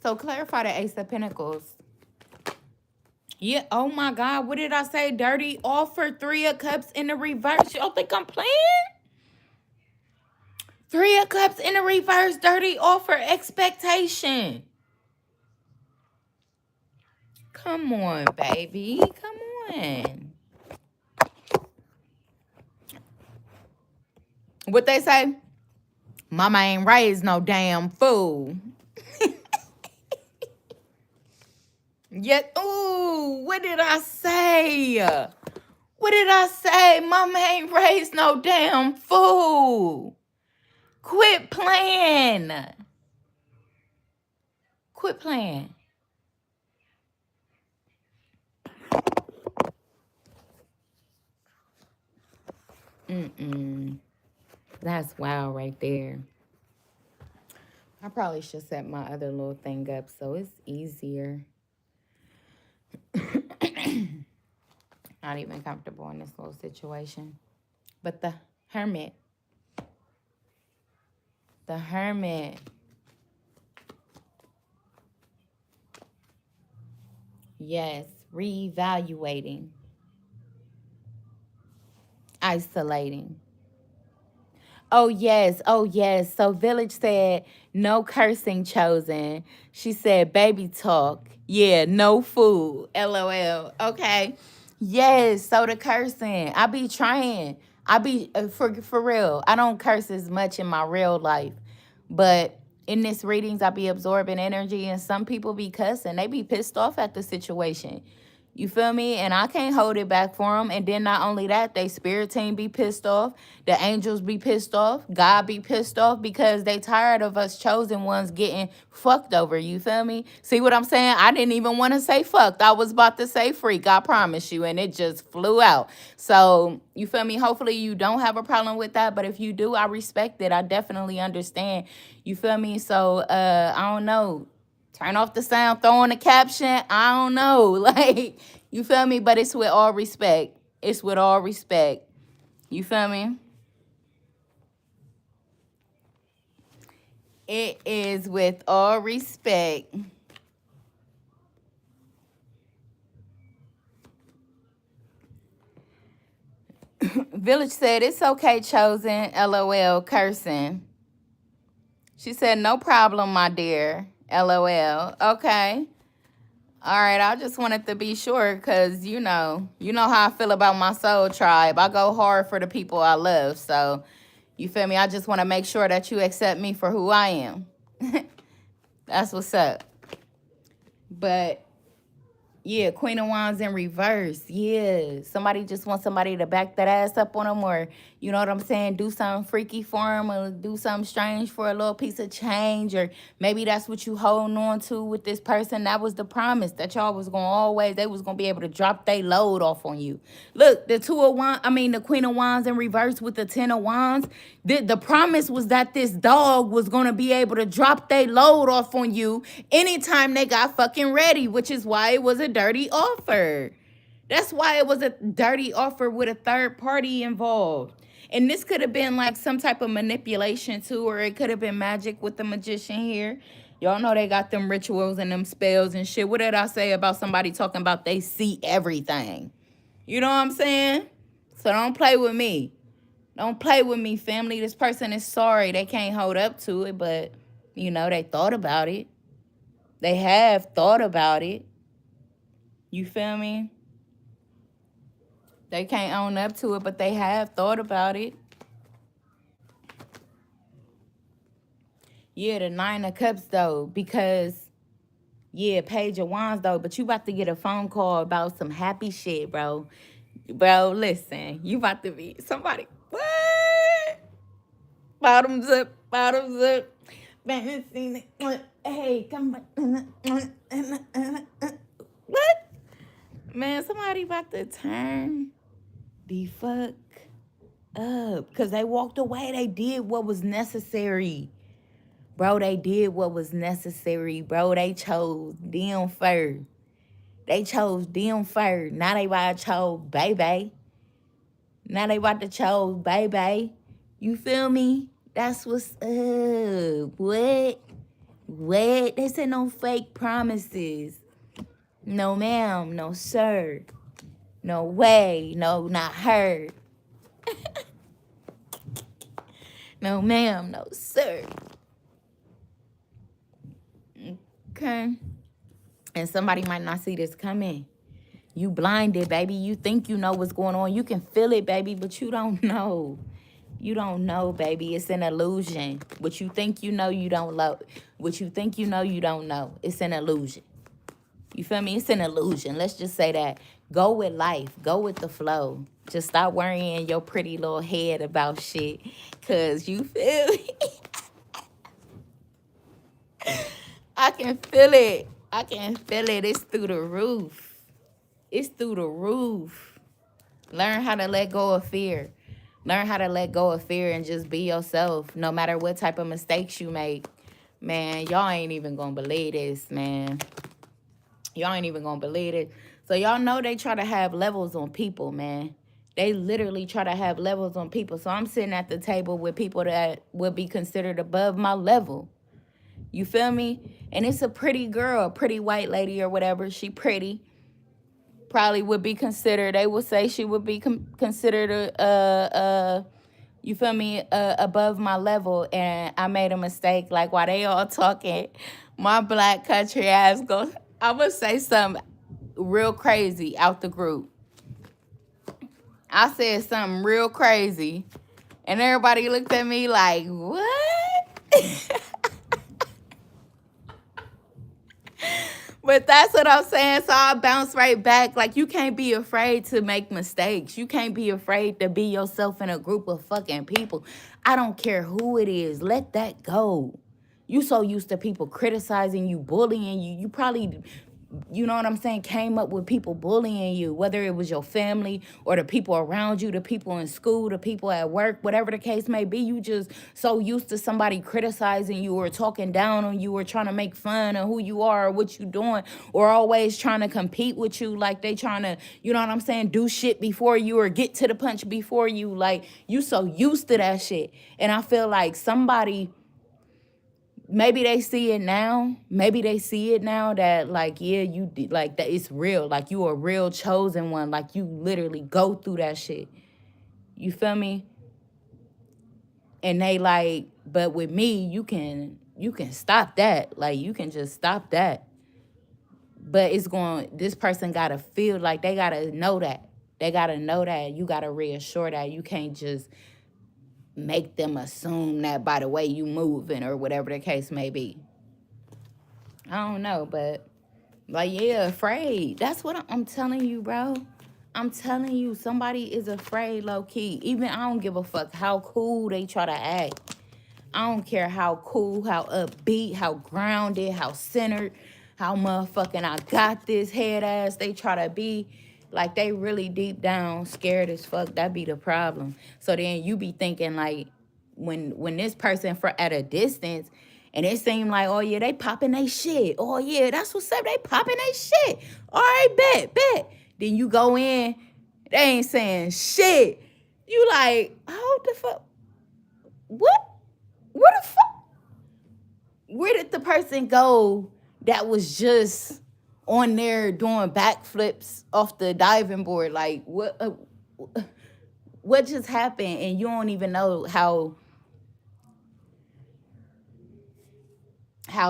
A: So clarify the Ace of Pentacles. Yeah, oh my God, what did I say? Dirty offer, Three of Cups in the reverse. Y'all think I'm playing? Three of Cups in the reverse, dirty offer, expectation. Come on, baby. Come on. What they say? Mama ain't raised no damn fool. Yet, ooh, what did I say? What did I say? Mama ain't raised no damn fool. Quit playing. Quit playing. Mm-mm. That's wild right there. I probably should set my other little thing up so it's easier. Not even comfortable in this little situation. But the Hermit. The Hermit. Yes, reevaluating. Isolating. Oh, yes. Oh, yes. So Village said, no cursing chosen. She said, baby talk. Yeah, no food. LOL. Okay. Yes. So the cursing. I be trying. I be, for real. I don't curse as much in my real life. But in this readings, I be absorbing energy. And some people be cussing. They be pissed off at the situation. You feel me? And I can't hold it back for them. And then not only that, they spirit team be pissed off. The angels be pissed off. God be pissed off because they tired of us chosen ones getting fucked over. You feel me? See what I'm saying? I didn't even want to say fucked. I was about to say freak. I promise you. And it just flew out. So you feel me? Hopefully you don't have a problem with that. But if you do, I respect it. I definitely understand. You feel me? So I don't know. Turn off the sound, throw on the caption. I don't know. Like, you feel me? But it's with all respect. It's with all respect. You feel me? It is with all respect. Village said, it's okay, chosen. LOL, cursing. She said, no problem, my dear. LOL. Okay. All right. I just wanted to be sure because, you know how I feel about my soul tribe. I go hard for the people I love. So, you feel me? I just want to make sure that you accept me for who I am. That's what's up. But yeah, Queen of Wands in reverse. Yeah. Somebody just wants somebody to back that ass up on them, or, you know what I'm saying, do something freaky for them, or do something strange for a little piece of change, or maybe that's what you holding on to with this person. That was the promise that y'all was going to they was going to be able to drop their load off on you. Look, the the Queen of Wands in reverse with the Ten of Wands. The promise was that this dog was going to be able to drop their load off on you anytime they got fucking ready, which is why it was a dirty offer. That's why it was a dirty offer with a third party involved. And this could have been like some type of manipulation too, or it could have been magic with the magician here. Y'all know they got them rituals and them spells and shit. What did I say about somebody talking about they see everything? You know what I'm saying? So don't play with me. Don't play with me, family. This person is sorry. They can't hold up to it, but, they thought about it. They have thought about it. You feel me? They can't own up to it, but they have thought about it. Yeah, the Nine of Cups, though, because, yeah, Page of Wands, though, but you about to get a phone call about some happy shit, bro. Bro, listen, you about to be somebody. What? Bottoms up, bottoms up. Hey, come back. What? Man, somebody about to turn the fuck up. Because they walked away. They did what was necessary. Bro, they did what was necessary. Bro, they chose them first. They chose them first. Now they about to chose baby. Now they about to chose baby. You feel me? That's what's up. What? They said no fake promises. No ma'am, no sir. No way. No, not her. No ma'am, no sir. Okay. And somebody might not see this coming. You blinded, baby. You think you know what's going on. You can feel it, baby, but you don't know. You don't know, baby. It's an illusion. What you think you know, you don't know. What you think you know, you don't know. It's an illusion. You feel me? It's an illusion. Let's just say that. Go with life. Go with the flow. Just stop worrying your pretty little head about shit. Because you feel me? I can feel it. I can feel it. It's through the roof. It's through the roof. Learn how to let go of fear. Learn how to let go of fear and just be yourself. No matter what type of mistakes you make. Man, y'all ain't even going to believe this, man. Y'all ain't even going to believe it. So y'all know they try to have levels on people, man. They literally try to have levels on people. So I'm sitting at the table with people that would be considered above my level. You feel me? And it's a pretty girl, a pretty white lady or whatever. She pretty. Probably would be considered, they would say she would be considered, you feel me, above my level. And I made a mistake. Like, while they all talking, my black country ass goes, I'm going to say something real crazy out the group. I said something real crazy. And everybody looked at me like, what? But that's what I'm saying. So I bounce right back. Like, you can't be afraid to make mistakes. You can't be afraid to be yourself in a group of fucking people. I don't care who it is. Let that go. You so used to people criticizing you, bullying you. You probably you know what I'm saying, came up with people bullying you, whether it was your family or the people around you, the people in school, the people at work, whatever the case may be. You just so used to somebody criticizing you or talking down on you or trying to make fun of who you are or what you doing, or always trying to compete with you, like they trying to, you know what I'm saying, do shit before you or get to the punch before you. Like, you so used to that shit. And I feel like somebody, maybe they see it now. Maybe they see it now that, like, yeah, you like that, it's real. Like, you a real chosen one. Like, you literally go through that shit. You feel me? And they like, but with me, you can stop that. Like, you can just stop that. But it's going, this person gotta feel like, they gotta know that. They gotta know that. You gotta reassure that. You can't just make them assume that by the way you moving or whatever the case may be. I don't know, but like, yeah, afraid. That's what I'm telling you, bro. I'm telling you, somebody is afraid, low key. Even I don't give a fuck how cool they try to act. I don't care how cool, how upbeat, how grounded, how centered, how motherfucking I got this head ass they try to be. Like, they really deep down scared as fuck. That be the problem. So then you be thinking, like, when this person at a distance, and it seemed like, oh yeah, they popping they shit. Oh yeah, that's what's up. They popping they shit. All right, bet. Then you go in, they ain't saying shit. You like, how the fuck? What? Where the fuck? Where did the person go that was just on there doing backflips off the diving board? Like, what just happened? And you don't even know how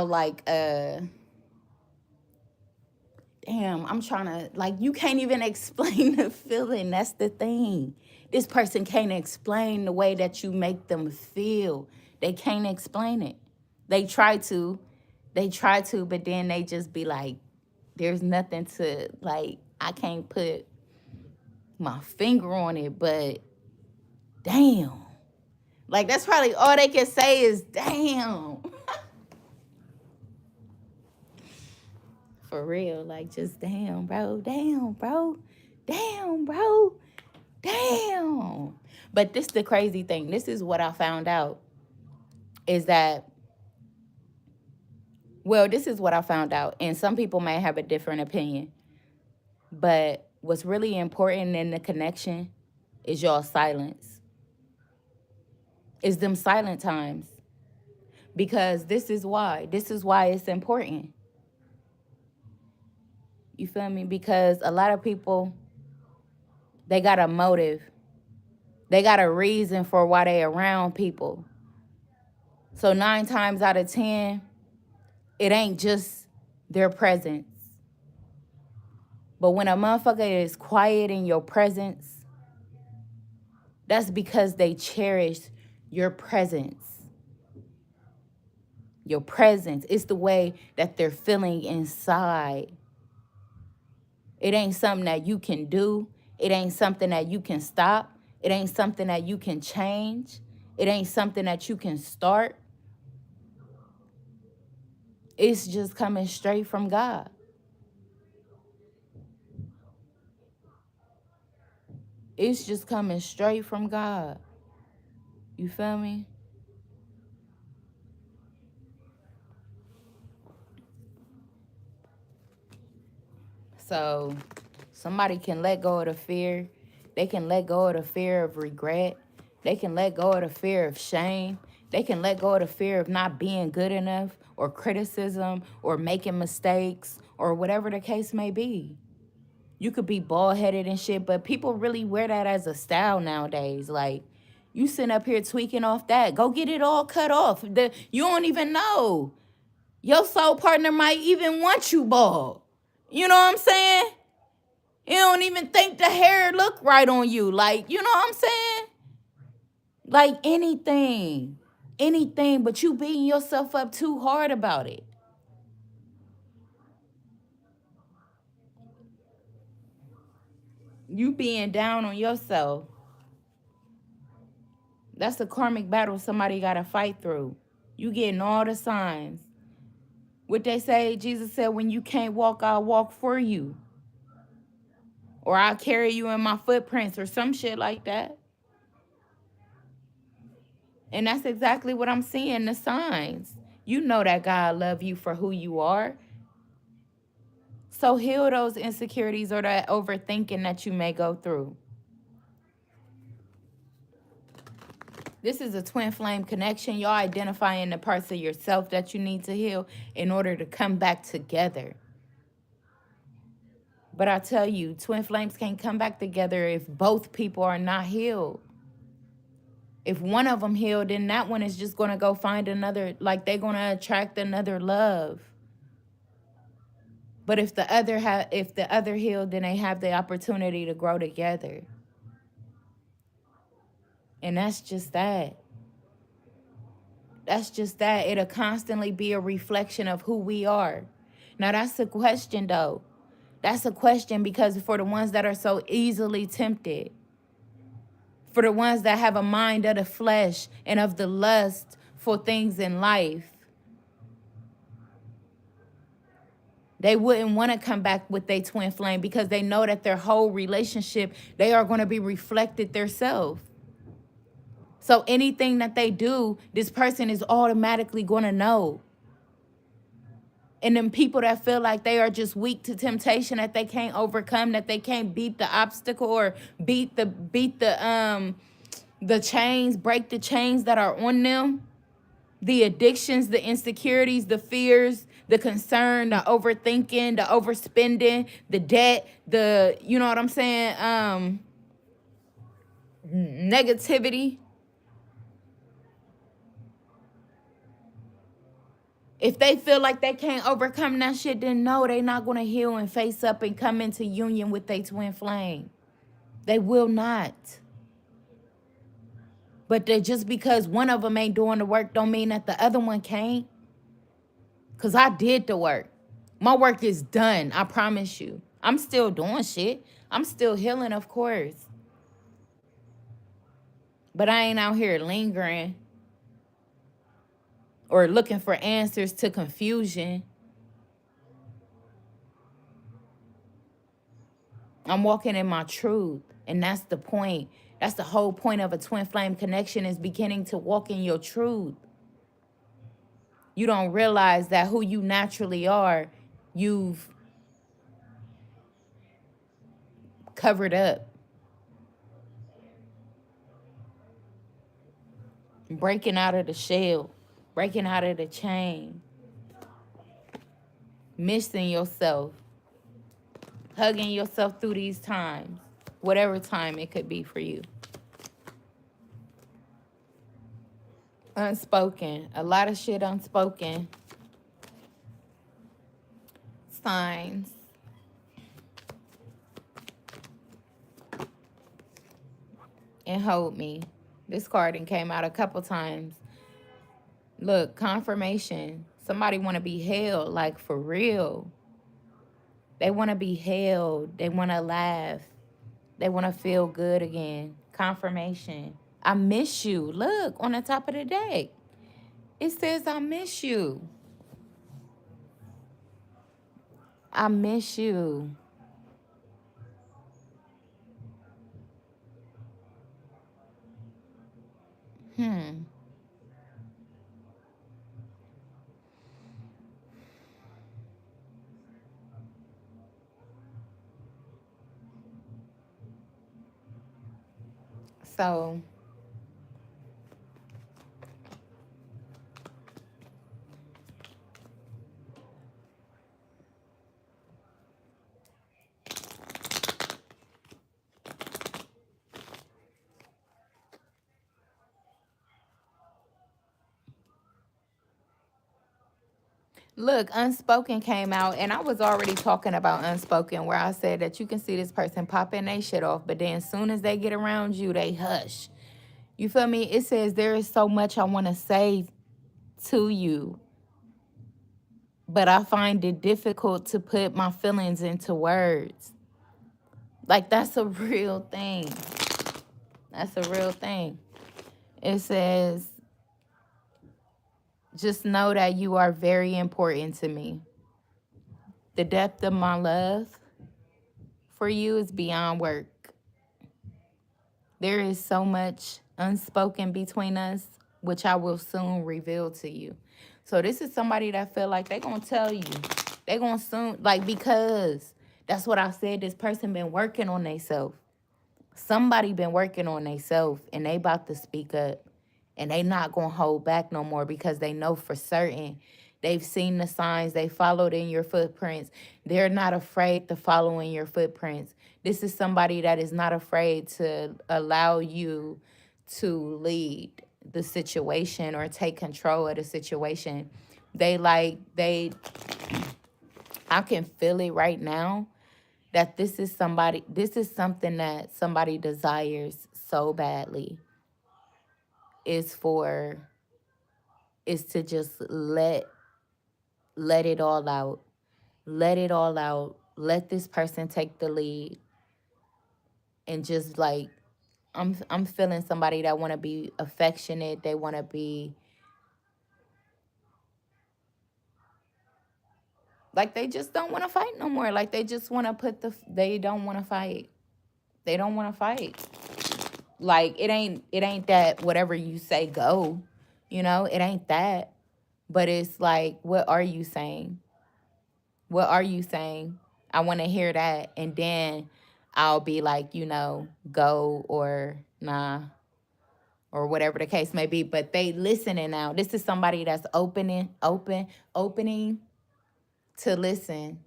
A: like damn, I'm trying to, like, you can't even explain the feeling. That's the thing. This person can't explain the way that you make them feel. They can't explain it. They try to, but then they just be like, there's nothing to, like, I can't put my finger on it, but damn. Like, that's probably all they can say is damn. For real, like, just damn, bro. Damn, bro. Damn, bro. Damn. But this the crazy thing. This is what I found out. Is that, well, this is what I found out. And some people may have a different opinion. But what's really important in the connection is y'all silence. Is them silent times. Because this is why. This is why it's important. You feel me? Because a lot of people, they got a motive. They got a reason for why they around people. So 9 times out of 10, it ain't just their presence. But when a motherfucker is quiet in your presence, that's because they cherish your presence. Your presence. It's the way that they're feeling inside. It ain't something that you can do. It ain't something that you can stop. It ain't something that you can change. It ain't something that you can start. It's just coming straight from God. It's just coming straight from God. You feel me? So somebody can let go of the fear. They can let go of the fear of regret. They can let go of the fear of shame. They can let go of the fear of not being good enough or criticism or making mistakes or whatever the case may be. You could be bald-headed and shit, but people really wear that as a style nowadays. Like, you sitting up here tweaking off that. Go get it all cut off. You don't even know. Your soul partner might even want you bald. You know what I'm saying? You don't even think the hair look right on you. Like, you know what I'm saying? Like, anything. Anything, but you beating yourself up too hard about it. You being down on yourself. That's a karmic battle somebody got to fight through. You getting all the signs. What they say, Jesus said, when you can't walk, I'll walk for you. Or I'll carry you in my footprints or some shit like that. And that's exactly what I'm seeing, the signs. You know that God love you for who you are. So heal those insecurities or that overthinking that you may go through. This is a twin flame connection. Y'all identifying the parts of yourself that you need to heal in order to come back together. But I tell you, twin flames can't come back together if both people are not healed. If one of them healed, then that one is just going to go find another, like they're going to attract another love. But if the other healed, then they have the opportunity to grow together. And that's just that. That's just that. It'll constantly be a reflection of who we are. Now, that's a question, though. That's a question because for the ones that are so easily tempted, for the ones that have a mind of the flesh and of the lust for things in life, they wouldn't want to come back with their twin flame because they know that their whole relationship, they are going to be reflected themselves. So anything that they do, this person is automatically going to know. And then people that feel like they are just weak to temptation, that they can't overcome, that they can't beat the obstacle or beat the chains, break the chains that are on them, the addictions, the insecurities, the fears, the concern, the overthinking, the overspending, the debt, the, you know what I'm saying, negativity. If they feel like they can't overcome that shit, then no, they're not going to heal and face up and come into union with their twin flame. They will not. But just because one of them ain't doing the work don't mean that the other one can't. Because I did the work. My work is done, I promise you. I'm still doing shit. I'm still healing, of course. But I ain't out here lingering or looking for answers to confusion. I'm walking in my truth, and that's the point. That's the whole point of a twin flame connection, is beginning to walk in your truth. You don't realize that who you naturally are, you've covered up. Breaking out of the shell, breaking out of the chain, missing yourself, hugging yourself through these times, whatever time it could be for you. Unspoken, a lot of shit unspoken. Signs. And hold me. This card done came out a couple times. Look, confirmation. Somebody want to be held, like for real. They want to be held. They want to laugh. They want to feel good again. Confirmation. I miss you. Look, on the top of the deck. It says, I miss you. I miss you. So, look, unspoken came out, and I was already talking about unspoken, where I said that you can see this person popping their shit off, but then as soon as they get around you, they hush. You feel me? It says there is so much I want to say to you, but I find it difficult to put my feelings into words. Like, that's a real thing. That's a real thing. It says, Just know that you are very important to me. The depth of my love for you is beyond work. There is so much unspoken between us, which I will soon reveal to you. So this is somebody that feel like they gonna tell you. They gonna soon, like, because that's what I said. This person been working on themselves. Somebody been working on themselves, and they about to speak up. And they not gonna hold back no more because they know for certain. They've seen the signs. They followed in your footprints. They're not afraid to follow in your footprints. This is somebody that is not afraid to allow you to lead the situation or take control of the situation. I can feel it right now that this is something that somebody desires so badly, is to just let it all out. Let it all out. Let this person take the lead, and just like, I'm feeling somebody that want to be affectionate. They want to be like, they just don't want to fight no more. Like, they just want to they don't want to fight. They don't want to fight. Like, it ain't that whatever you say go. It ain't that. But it's like, what are you saying? What are you saying? I want to hear that. And then I'll be like, go or nah, or whatever the case may be. But they listening now. This is somebody that's opening to listen.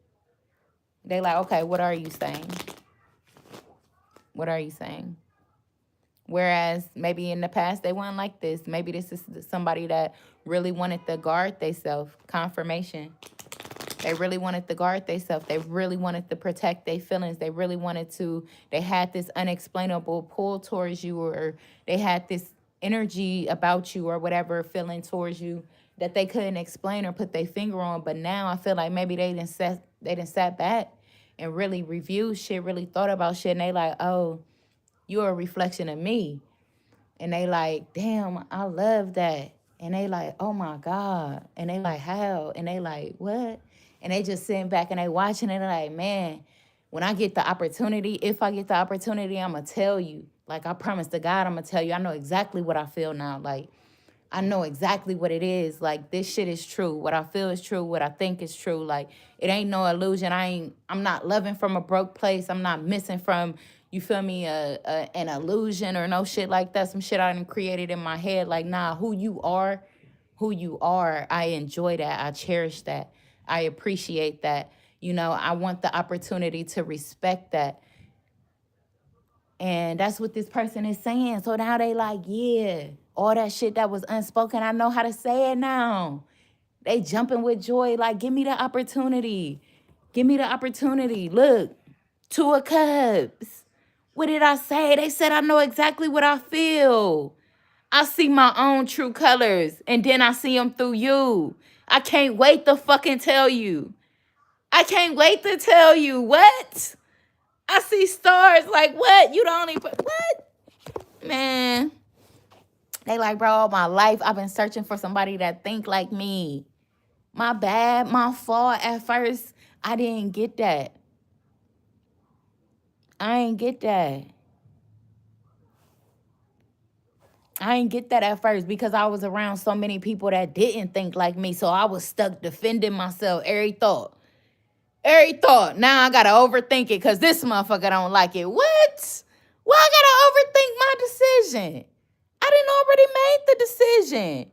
A: They like, okay, what are you saying? What are you saying? Whereas maybe in the past they weren't like this. Maybe this is somebody that really wanted to guard themselves. Confirmation. They really wanted to guard themselves. They really wanted to protect their feelings. They had this unexplainable pull towards you, or they had this energy about you or whatever feeling towards you that they couldn't explain or put their finger on. But now I feel like maybe they didn't sat back and really reviewed shit, really thought about shit, and they like, oh, you're a reflection of me. And they like, damn, I love that. And they like, oh my God. And they like, how? And they like, what? And they just sitting back and they watching it, and like, man, when I get the opportunity, if I get the opportunity, I'm going to tell you. Like, I promise to God, I'm going to tell you. I know exactly what I feel now. Like, I know exactly what it is. Like, this shit is true. What I feel is true. What I think is true. Like, it ain't no illusion. I'm not loving from a broke place. I'm not missing from, you feel me, an illusion or no shit like that. Some shit I done created in my head. Like, nah, who you are, I enjoy that. I cherish that. I appreciate that. I want the opportunity to respect that. And that's what this person is saying. So now they like, yeah, all that shit that was unspoken, I know how to say it now. They jumping with joy, like, give me the opportunity. Give me the opportunity. Look, 2 of Cups. What did I say? They said I know exactly what I feel. I see my own true colors, and then I see them through you. I can't wait to fucking tell you. I can't wait to tell you. What? I see stars. Like, what? You the only... What? Man. They like, bro, all my life I've been searching for somebody that think like me. My bad, my fault. At first, I didn't get that. I ain't get that. I ain't get that at first because I was around so many people that didn't think like me. So I was stuck defending myself. Every thought. Now I gotta overthink it because this motherfucker don't like it. What? Why I gotta overthink my decision? I didn't already made the decision.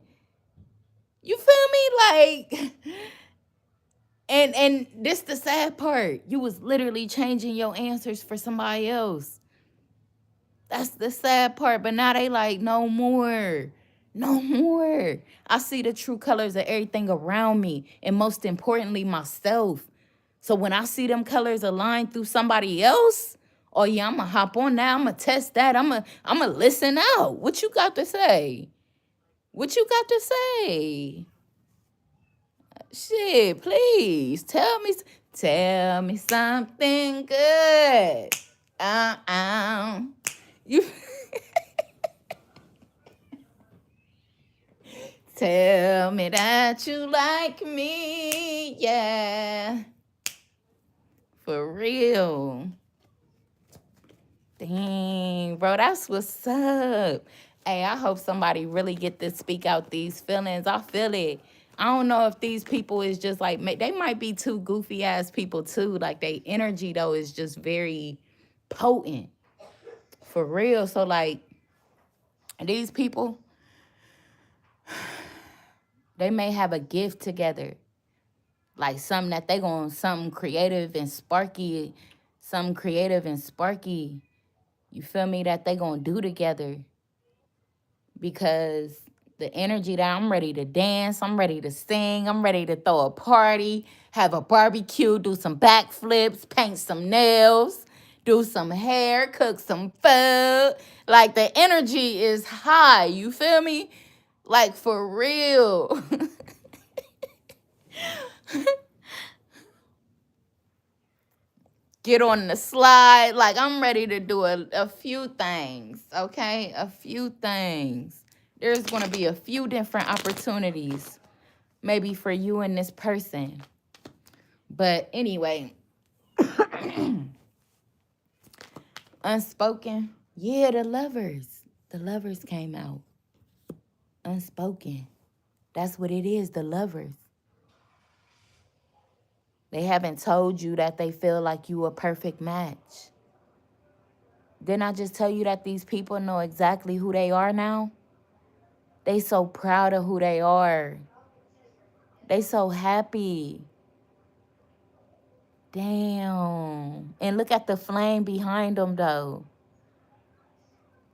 A: You feel me? Like, and this the sad part. You was literally changing your answers for somebody else. That's the sad part. But now they like, no more. No more. I see the true colors of everything around me. And most importantly, myself. So when I see them colors aligned through somebody else, oh yeah, I'm going to hop on that. I'm going to test that. I'm going to listen out. What you got to say? What you got to say? Shit, please. Tell me something good. You Tell me that you like me, yeah. For real. Dang, bro, that's what's up. Hey, I hope somebody really get to speak out these feelings. I feel it. I don't know if these people is just like, they might be two goofy ass people too. Like, they energy though is just very potent. For real. So like, these people, they may have a gift together. Like something that they going, something creative and sparky. Something creative and sparky. You feel me? That they gonna do together. Because the energy that I'm ready to dance, I'm ready to sing, I'm ready to throw a party, have a barbecue, do some backflips, paint some nails, do some hair, cook some food. Like the energy is high, you feel me? Like for real. Get on the slide. Like I'm ready to do a few things, okay? A few things. There's going to be a few different opportunities, maybe for you and this person. But anyway, unspoken. Yeah, the lovers. The lovers came out. Unspoken. That's what it is, the lovers. They haven't told you that they feel like you a perfect match. Didn't I just tell you that these people know exactly who they are now? They so proud of who they are. They so happy. Damn. And look at the flame behind them, though.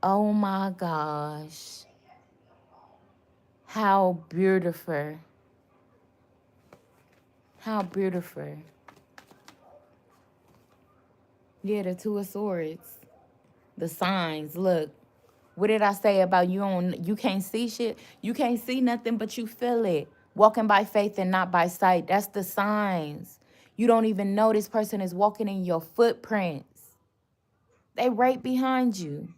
A: Oh, my gosh. How beautiful. How beautiful. Yeah, the Two of Swords. The signs, look. What did I say about you can't see shit? You can't see nothing, but you feel it. Walking by faith and not by sight. That's the signs. You don't even know this person is walking in your footprints. They right behind you.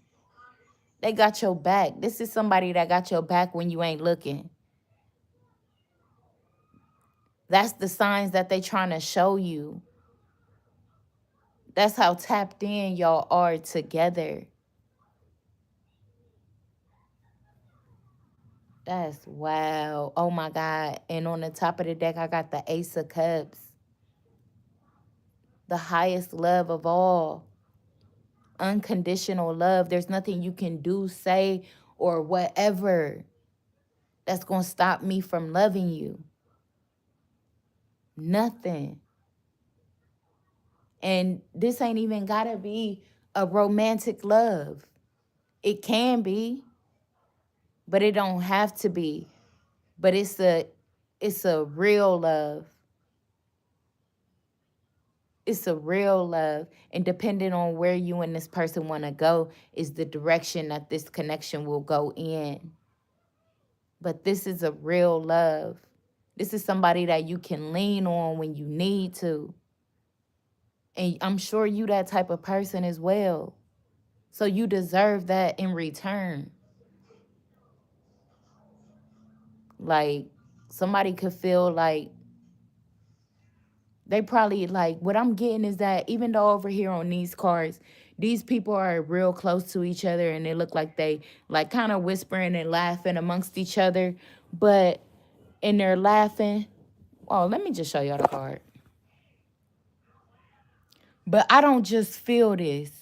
A: They got your back. This is somebody that got your back when you ain't looking. That's the signs that they trying to show you. That's how tapped in y'all are together. That's wow. Oh my God. And on the top of the deck, I got the Ace of Cups. The highest love of all. Unconditional love. There's nothing you can do, say, or whatever that's going to stop me from loving you. Nothing. And this ain't even got to be a romantic love. It can be, but it don't have to be. But it's a real love. It's a real love. And depending on where you and this person want to go is the direction that this connection will go in. But this is a real love. This is somebody that you can lean on when you need to. And I'm sure you that type of person as well. So you deserve that in return. Like, somebody could feel like they probably like, what I'm getting is that even though over here on these cards, these people are real close to each other and they look like they like kind of whispering and laughing amongst each other. But in their laughing, oh, let me just show y'all the card. But I don't just feel this.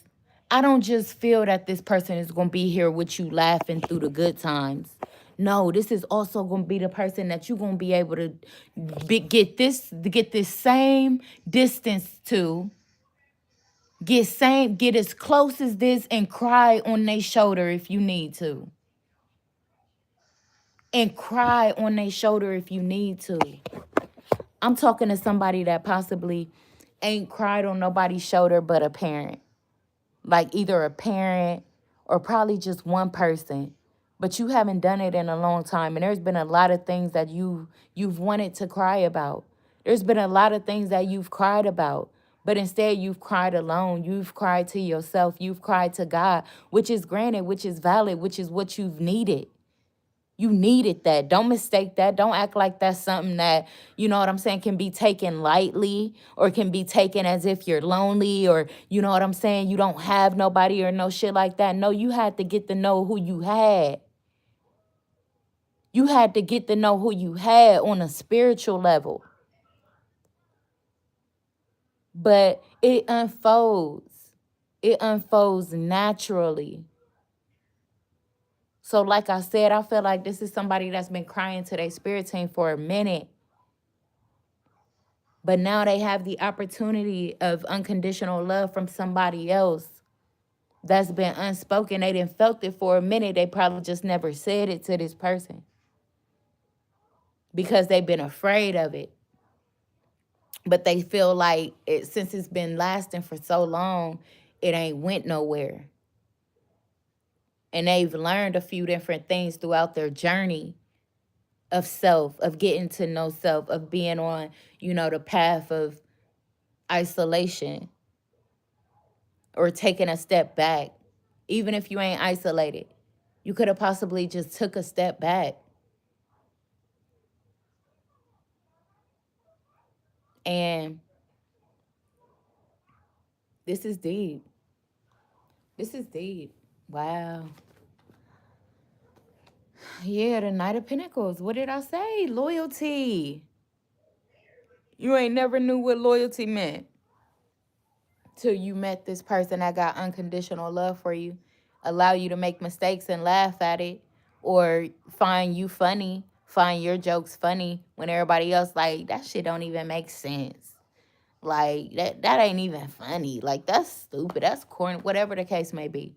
A: I don't just feel that this person is going to be here with you laughing through the good times. No, this is also going to be the person that you're going to be able to get this same distance to, get as close as this and cry on their shoulder if you need to. And cry on their shoulder if you need to. I'm talking to somebody that possibly ain't cried on nobody's shoulder but a parent. Like either a parent or probably just one person. But you haven't done it in a long time. And there's been a lot of things that you've wanted to cry about. There's been a lot of things that you've cried about. But instead, you've cried alone. You've cried to yourself. You've cried to God, which is granted, which is valid, which is what you've needed. You needed that. Don't mistake that. Don't act like that's something that, you know what I'm saying, can be taken lightly or can be taken as if you're lonely or, you know what I'm saying, you don't have nobody or no shit like that. No, you had to get to know who you had. You had to get to know who you had on a spiritual level. But it unfolds. It unfolds naturally. So like I said, I feel like this is somebody that's been crying to their spirit team for a minute. But now they have the opportunity of unconditional love from somebody else that's been unspoken. They didn't felt it for a minute. They probably just never said it to this person because they've been afraid of it. But they feel like since it's been lasting for so long, it ain't went nowhere. And they've learned a few different things throughout their journey of self, of getting to know self, of being on, the path of isolation or taking a step back. Even if you ain't isolated, you could have possibly just took a step back. And this is deep. This is deep. Wow. Yeah, the Knight of Pentacles. What did I say? Loyalty. You ain't never knew what loyalty meant till you met this person that got unconditional love for you, allow you to make mistakes and laugh at it, or find you funny, find your jokes funny when everybody else like that shit don't even make sense. Like that ain't even funny. Like that's stupid. That's corny. Whatever the case may be.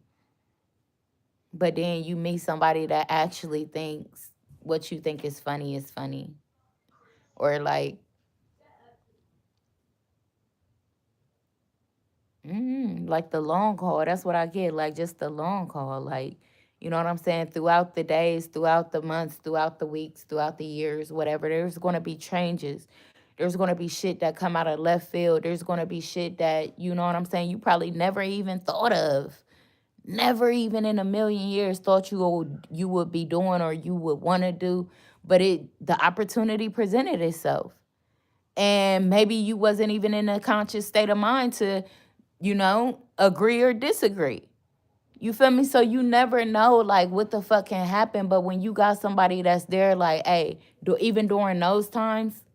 A: But then you meet somebody that actually thinks what you think is funny, or like like the long haul. That's what I get. Like just the long haul. Like, you know what I'm saying? Throughout the days, throughout the months, throughout the weeks, throughout the years, whatever, there's going to be changes. There's going to be shit that come out of left field. There's going to be shit that, you know what I'm saying, you probably never even thought of. Never even in a million years thought you would be doing or you would want to do. But the opportunity presented itself. And maybe you wasn't even in a conscious state of mind to agree or disagree. You feel me? So you never know like what the fuck can happen. But when you got somebody that's there, like, hey, even during those times,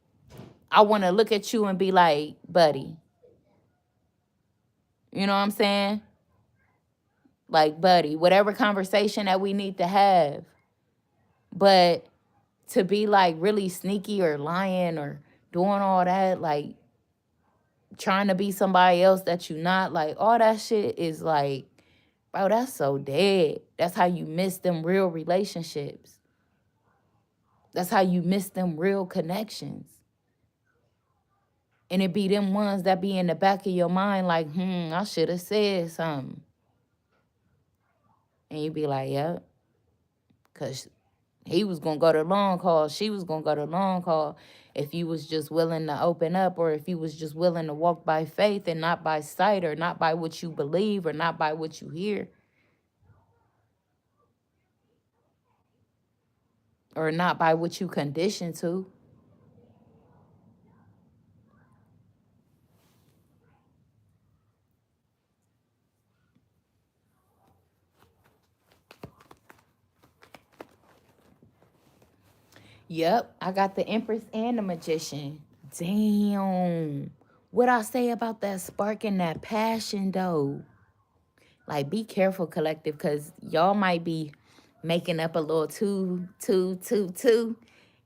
A: I want to look at you and be like, buddy, you know what I'm saying? Like, buddy, whatever conversation that we need to have. But to be like really sneaky or lying or doing all that, like trying to be somebody else that you not, like all that shit is like, bro, that's so dead. That's how you miss them real relationships. That's how you miss them real connections. And it be them ones that be in the back of your mind like, I should have said something. And you be like, yep. Because he was going to go to long haul. She was going to go to long haul. If you was just willing to open up, or if you was just willing to walk by faith and not by sight, or not by what you believe, or not by what you hear, or not by what you conditioned to. Yep, I got the Empress and the Magician. Damn. What I say about that spark and that passion, though? Like, be careful, collective, because y'all might be making up a little two,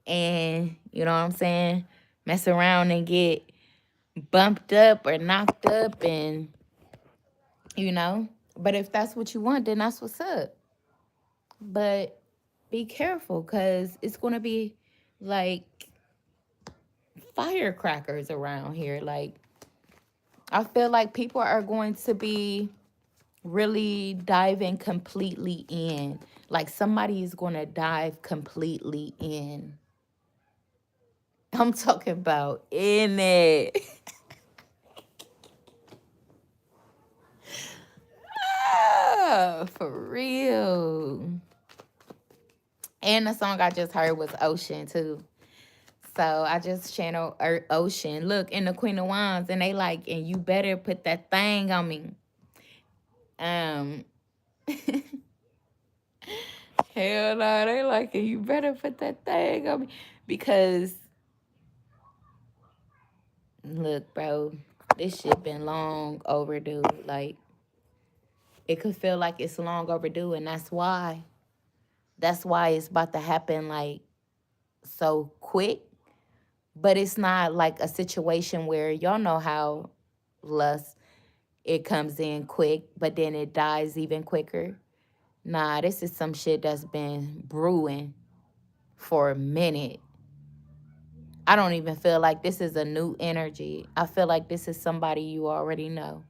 A: and, you know what I'm saying, mess around and get bumped up or knocked up, and, but if that's what you want, then that's what's up. But be careful, because it's going to be, like, firecrackers around here. Like, I feel like people are going to be really diving completely in. Like somebody is going to dive completely in. I'm talking about in it. For real. And the song I just heard was Ocean too. So I just channel Ocean. Look, in the Queen of Wands, and they like, and you better put that thing on me. Um, hell no, they like, and you better put that thing on me because look, bro, this shit been long overdue. Like it could feel like it's long overdue, and that's why. That's why it's about to happen like so quick. But it's not like a situation where y'all know how lust it comes in quick, but then it dies even quicker. Nah, this is some shit that's been brewing for a minute. I don't even feel like this is a new energy. I feel like this is somebody you already know.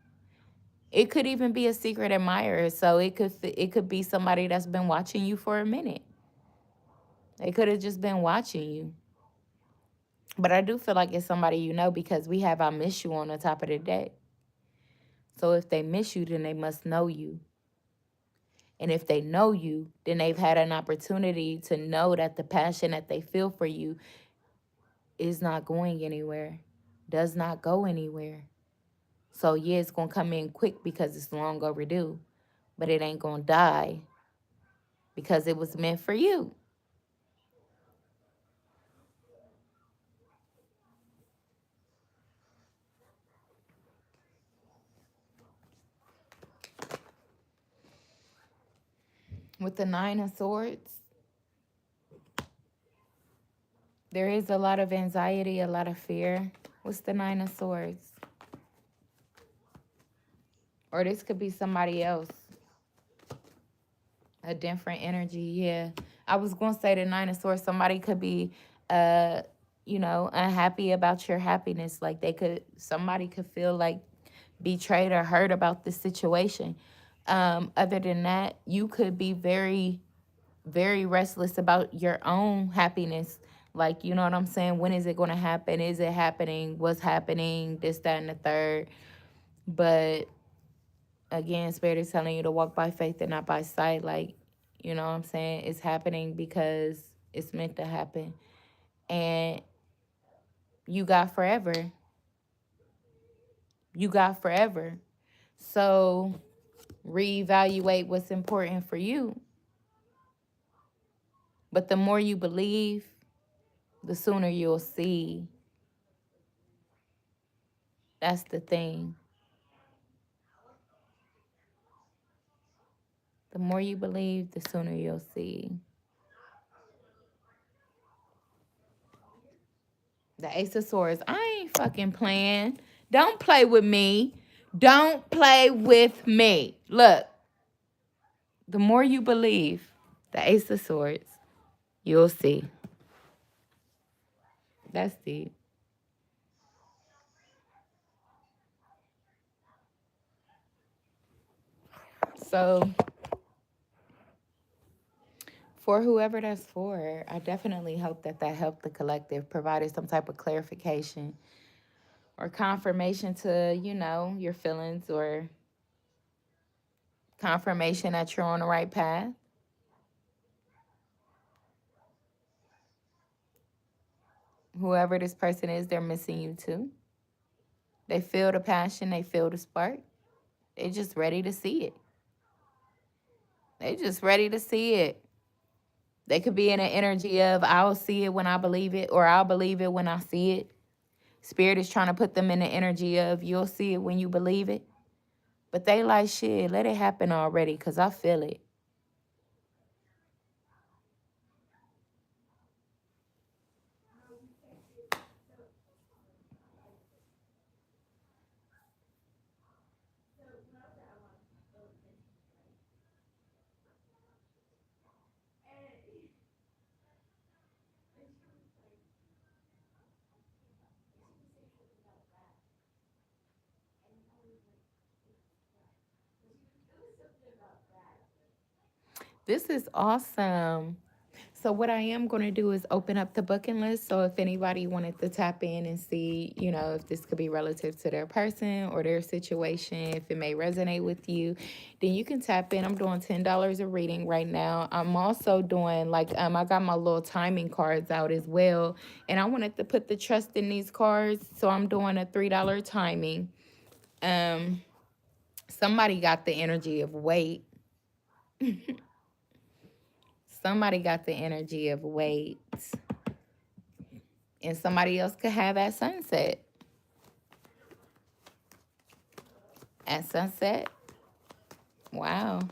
A: It could even be a secret admirer, so it could be somebody that's been watching you for a minute. They could have just been watching you. But I do feel like it's somebody you know because we have I miss you on the top of the deck. So if they miss you, then they must know you. And if they know you, then they've had an opportunity to know that the passion that they feel for you is not going anywhere, does not go anywhere. So yeah, it's going to come in quick because it's long overdue, but it ain't going to die because it was meant for you. With the Nine of Swords, there is a lot of anxiety, a lot of fear. What's the Nine of Swords? Or this could be somebody else, a different energy. Yeah. I was going to say the Nine of Swords. Somebody could be, uh, unhappy about your happiness. Like somebody could feel like betrayed or hurt about this situation. Other than that, you could be very, very restless about your own happiness. Like, you know what I'm saying? When is it going to happen? Is it happening? What's happening? This, that, and the third. But again, Spirit is telling you to walk by faith and not by sight. Like, you know what I'm saying? It's happening because it's meant to happen. And you got forever. You got forever. So reevaluate what's important for you. But the more you believe, the sooner you'll see. That's the thing. The more you believe, the sooner you'll see. The Ace of Swords. I ain't fucking playing. Don't play with me. Don't play with me. Look, the more you believe, the Ace of Swords, you'll see. That's deep. So, for whoever that's for, I definitely hope that helped the collective, provided some type of clarification or confirmation to, your feelings or confirmation that you're on the right path. Whoever this person is, they're missing you too. They feel the passion, they feel the spark. They just ready to see it. They just ready to see it. They could be in an energy of I'll see it when I believe it, or I'll believe it when I see it. Spirit is trying to put them in the energy of you'll see it when you believe it. But they like, shit, let it happen already because I feel it. This is awesome. So what I am going to do is open up the booking list. So if anybody wanted to tap in and see, if this could be relative to their person or their situation, if it may resonate with you, then you can tap in. I'm doing $10 a reading right now. I'm also doing I got my little timing cards out as well, and I wanted to put the trust in these cards, so I'm doing a $3 timing. Um, somebody got the energy of wait. Somebody got the energy of wait. And somebody else could have at sunset. At sunset. Wow.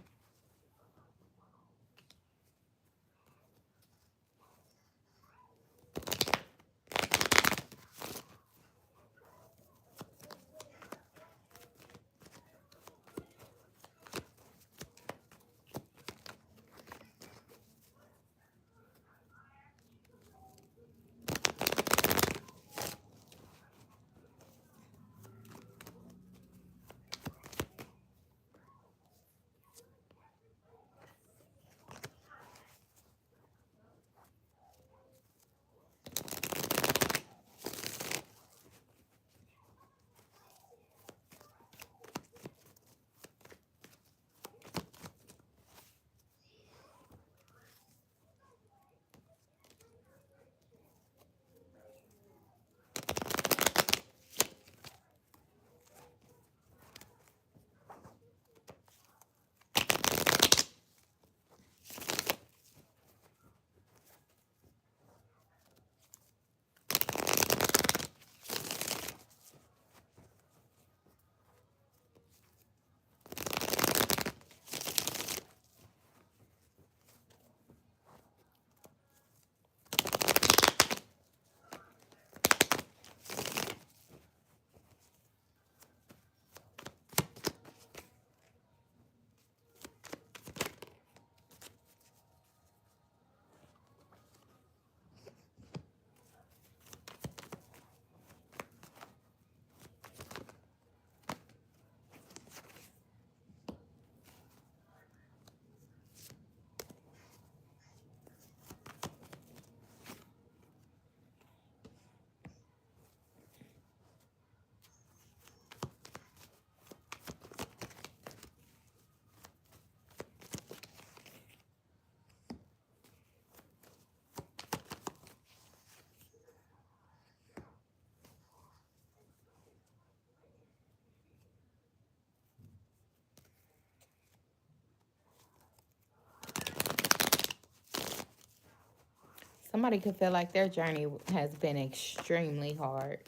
A: Somebody could feel like their journey has been extremely hard.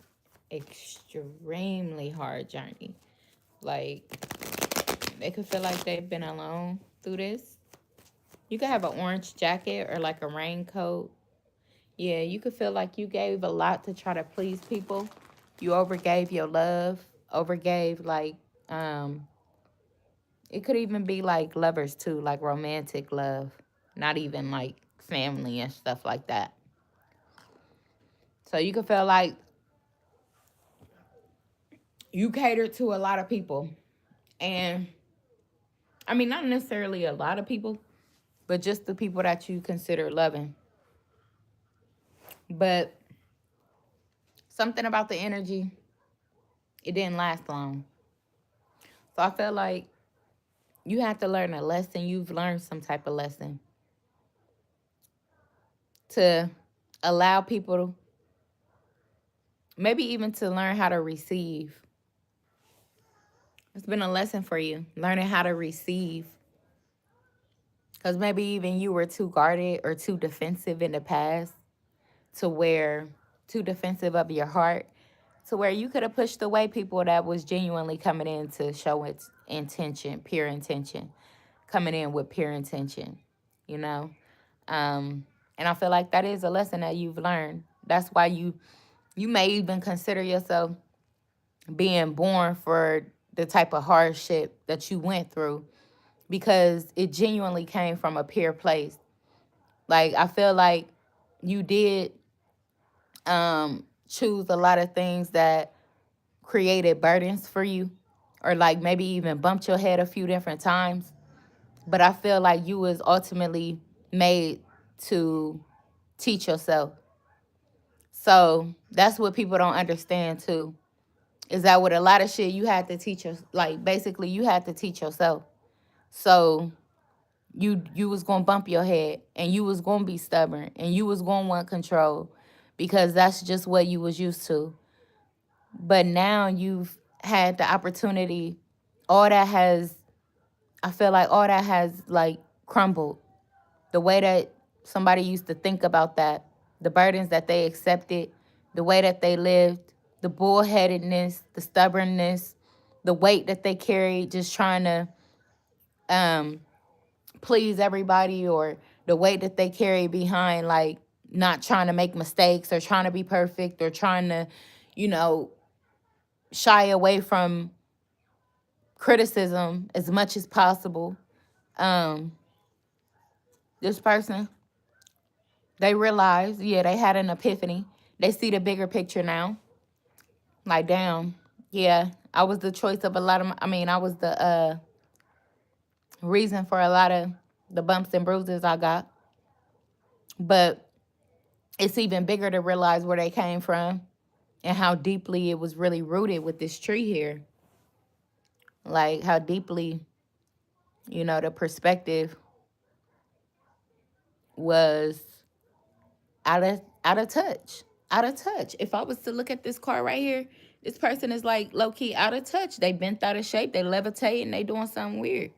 A: Extremely hard journey. Like, they could feel like they've been alone through this. You could have an orange jacket or like a raincoat. Yeah, you could feel like you gave a lot to try to please people. You overgave your love, overgave um it could even be like lovers too, like romantic love, not even like family and stuff like that. So you could feel like you catered to a lot of people. And I mean, not necessarily a lot of people, but just the people that you consider loving. But something about the energy, it didn't last long. So I feel like you have to learn a lesson. You've learned some type of lesson to allow people to, maybe even to learn how to receive. It's been a lesson for you, learning how to receive. Because maybe even you were too guarded or too defensive in the past, to where, too defensive of your heart, to where you could have pushed away people that was genuinely coming in to show its intention, pure intention, coming in with pure intention, you know? And I feel like that is a lesson that you've learned. That's why you may even consider yourself being born for the type of hardship that you went through, because it genuinely came from a pure place. Like, I feel like you did choose a lot of things that created burdens for you, or like maybe even bumped your head a few different times. But I feel like you was ultimately made to teach yourself. So that's what people don't understand too. Is that with a lot of shit you had to teach us, like basically you had to teach yourself. So you was gonna bump your head and you was gonna be stubborn and you was gonna want control because that's just what you was used to. But now you've had the opportunity, all that has, I feel like all that has like crumbled. The way that somebody used to think about that, the burdens that they accepted, the way that they lived, the bullheadedness, the stubbornness, the weight that they carried just trying to um, please everybody, or the weight that they carry behind like not trying to make mistakes or trying to be perfect or trying to, you know, shy away from criticism as much as possible. Um, this person, they realized, yeah, they had an epiphany. They see the bigger picture now. Like, damn, yeah, I was the choice of a lot of, I was the reason for a lot of the bumps and bruises I got. But it's even bigger to realize where they came from and how deeply it was really rooted with this tree here. Like, how deeply, the perspective was out of touch. Out of touch. If I was to look at this car right here, this person is like low key out of touch. They bent out of shape, they levitate, and they doing something weird.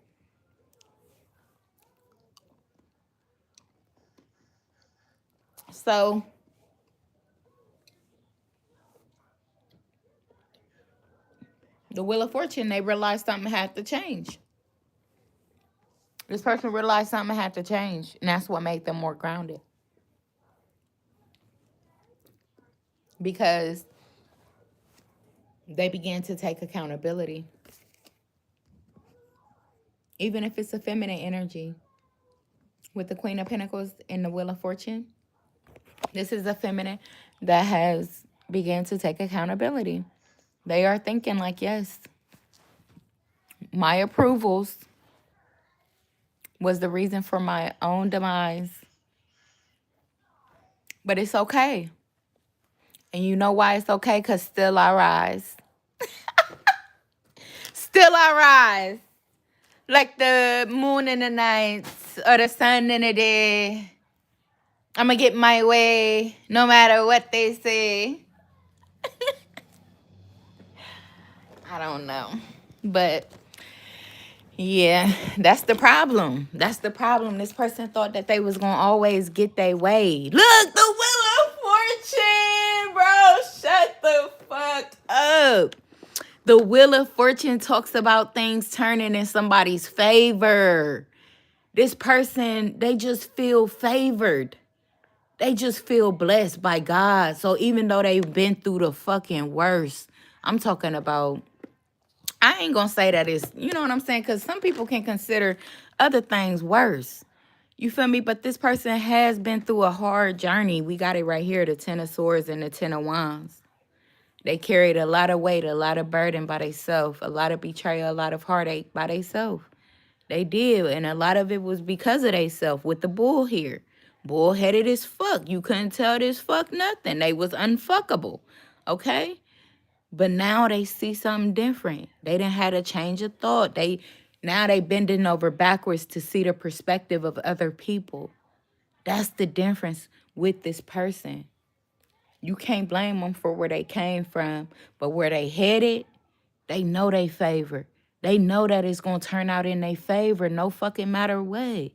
A: So the Wheel of Fortune, they realized something had to change. This person realized something had to change, and that's what made them more grounded. Because they began to take accountability. Even if it's a feminine energy. With the Queen of Pentacles and the Wheel of Fortune, this is a feminine that has began to take accountability. They are thinking like, yes, my approvals was the reason for my own demise. But it's okay. And you know why it's okay? Because still I rise. Still I rise. Like the moon in the night or the sun in the day. I'm going to get my way no matter what they say. I don't know. But yeah, that's the problem. That's the problem. This person thought that they was going to always get their way. Look, the Wheel of Fortune, bro. Shut the fuck up. The Wheel of Fortune talks about things turning in somebody's favor. This person, they just feel favored. They just feel blessed by God. So even though they've been through the fucking worst, I'm talking about, I ain't gonna say that it's, you know what I'm saying? Because some people can consider other things worse. You feel me? But this person has been through a hard journey. We got it right here, the Ten of Swords and the Ten of Wands. They carried a lot of weight, a lot of burden by themselves, a lot of betrayal, a lot of heartache by themselves. They did, and a lot of it was because of themselves with the bull here. Bullheaded as fuck. You couldn't tell this fuck nothing. They was unfuckable, okay? But now they see something different. They didn't have a change of thought. Now they bending over backwards to see the perspective of other people. That's the difference with this person. You can't blame them for where they came from, but where they headed, they know they favor. They know that it's going to turn out in their favor, no fucking matter what.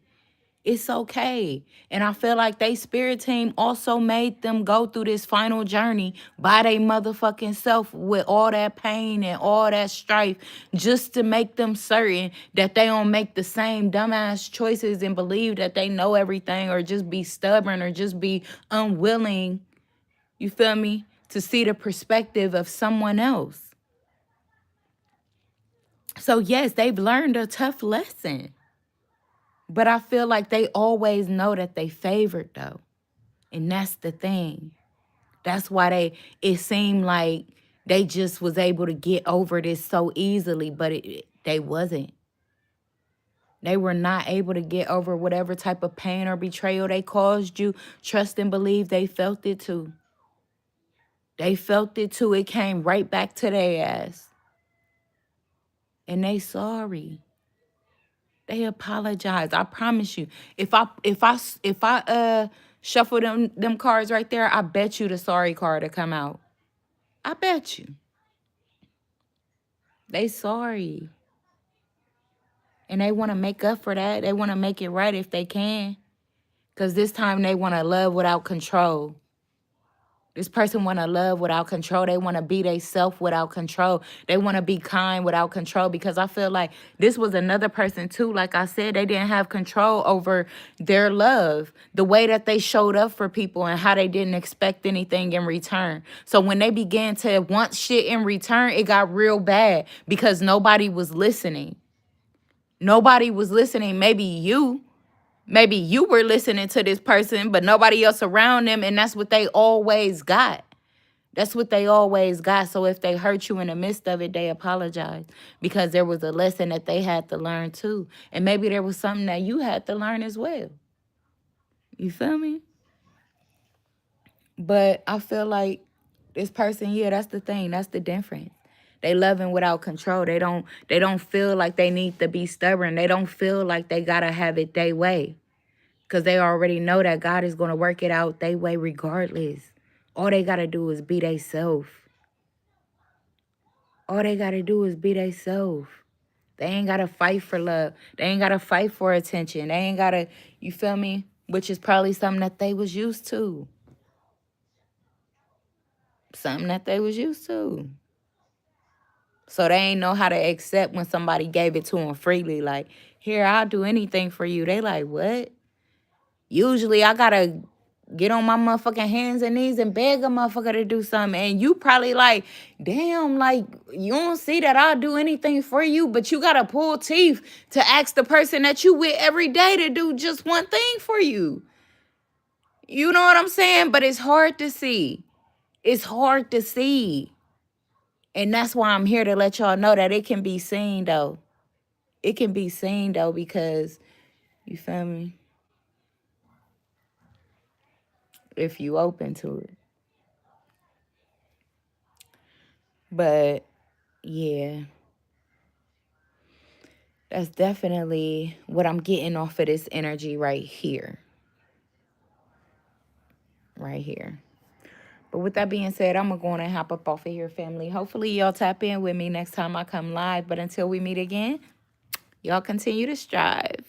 A: It's okay. And I feel like they spirit team also made them go through this final journey by their motherfucking self with all that pain and all that strife just to make them certain that they don't make the same dumbass choices and believe that they know everything or just be stubborn or just be unwilling, you feel me, to see the perspective of someone else. So yes, they've learned a tough lesson. But I feel like they always know that they favored though. And that's the thing. That's why it seemed like they just was able to get over this so easily, but they wasn't. They were not able to get over whatever type of pain or betrayal they caused you. Trust and believe they felt it too. They felt it too. It came right back to their ass. And they sorry. They apologize. I promise you. If I shuffle them cards right there, I bet you the sorry card will come out. I bet you. They sorry. And they want to make up for that. They want to make it right if they can. Because this time they want to love without control. This person want to love without control. They want to be they self without control. They want to be kind without control, because I feel like this was another person too. Like I said, they didn't have control over their love, the way that they showed up for people and how they didn't expect anything in return. So when they began to want shit in return, it got real bad because nobody was listening. Nobody was listening. Maybe you were listening to this person, but nobody else around them. And that's what they always got. That's what they always got. So if they hurt you in the midst of it, they apologize because there was a lesson that they had to learn too. And maybe there was something that you had to learn as well. You feel me? But I feel like this person, yeah, that's the thing. That's the difference. They loving without control. They don't feel like they need to be stubborn. They don't feel like they gotta have it their way. Because they already know that God is gonna work it out their way regardless. All they gotta do is be they self. All they gotta do is be they self. They ain't gotta fight for love. They ain't gotta fight for attention. They ain't gotta, you feel me? Which is probably something that they was used to. Something that they was used to. So they ain't know how to accept when somebody gave it to them freely. Like, here, I'll do anything for you. They like, what? Usually I gotta get on my motherfucking hands and knees and beg a motherfucker to do something. And you probably like, damn, like, you don't see that I'll do anything for you, but you gotta pull teeth to ask the person that you with every day to do just one thing for you. You know what I'm saying? But it's hard to see. It's hard to see. And that's why I'm here to let y'all know that it can be seen, though. It can be seen, though, because, you feel me? If you open to it. But, yeah. That's definitely what I'm getting off of this energy right here. Right here. But with that being said, I'm going to go on and hop up off of here, family. Hopefully, y'all tap in with me next time I come live. But until we meet again, y'all continue to strive.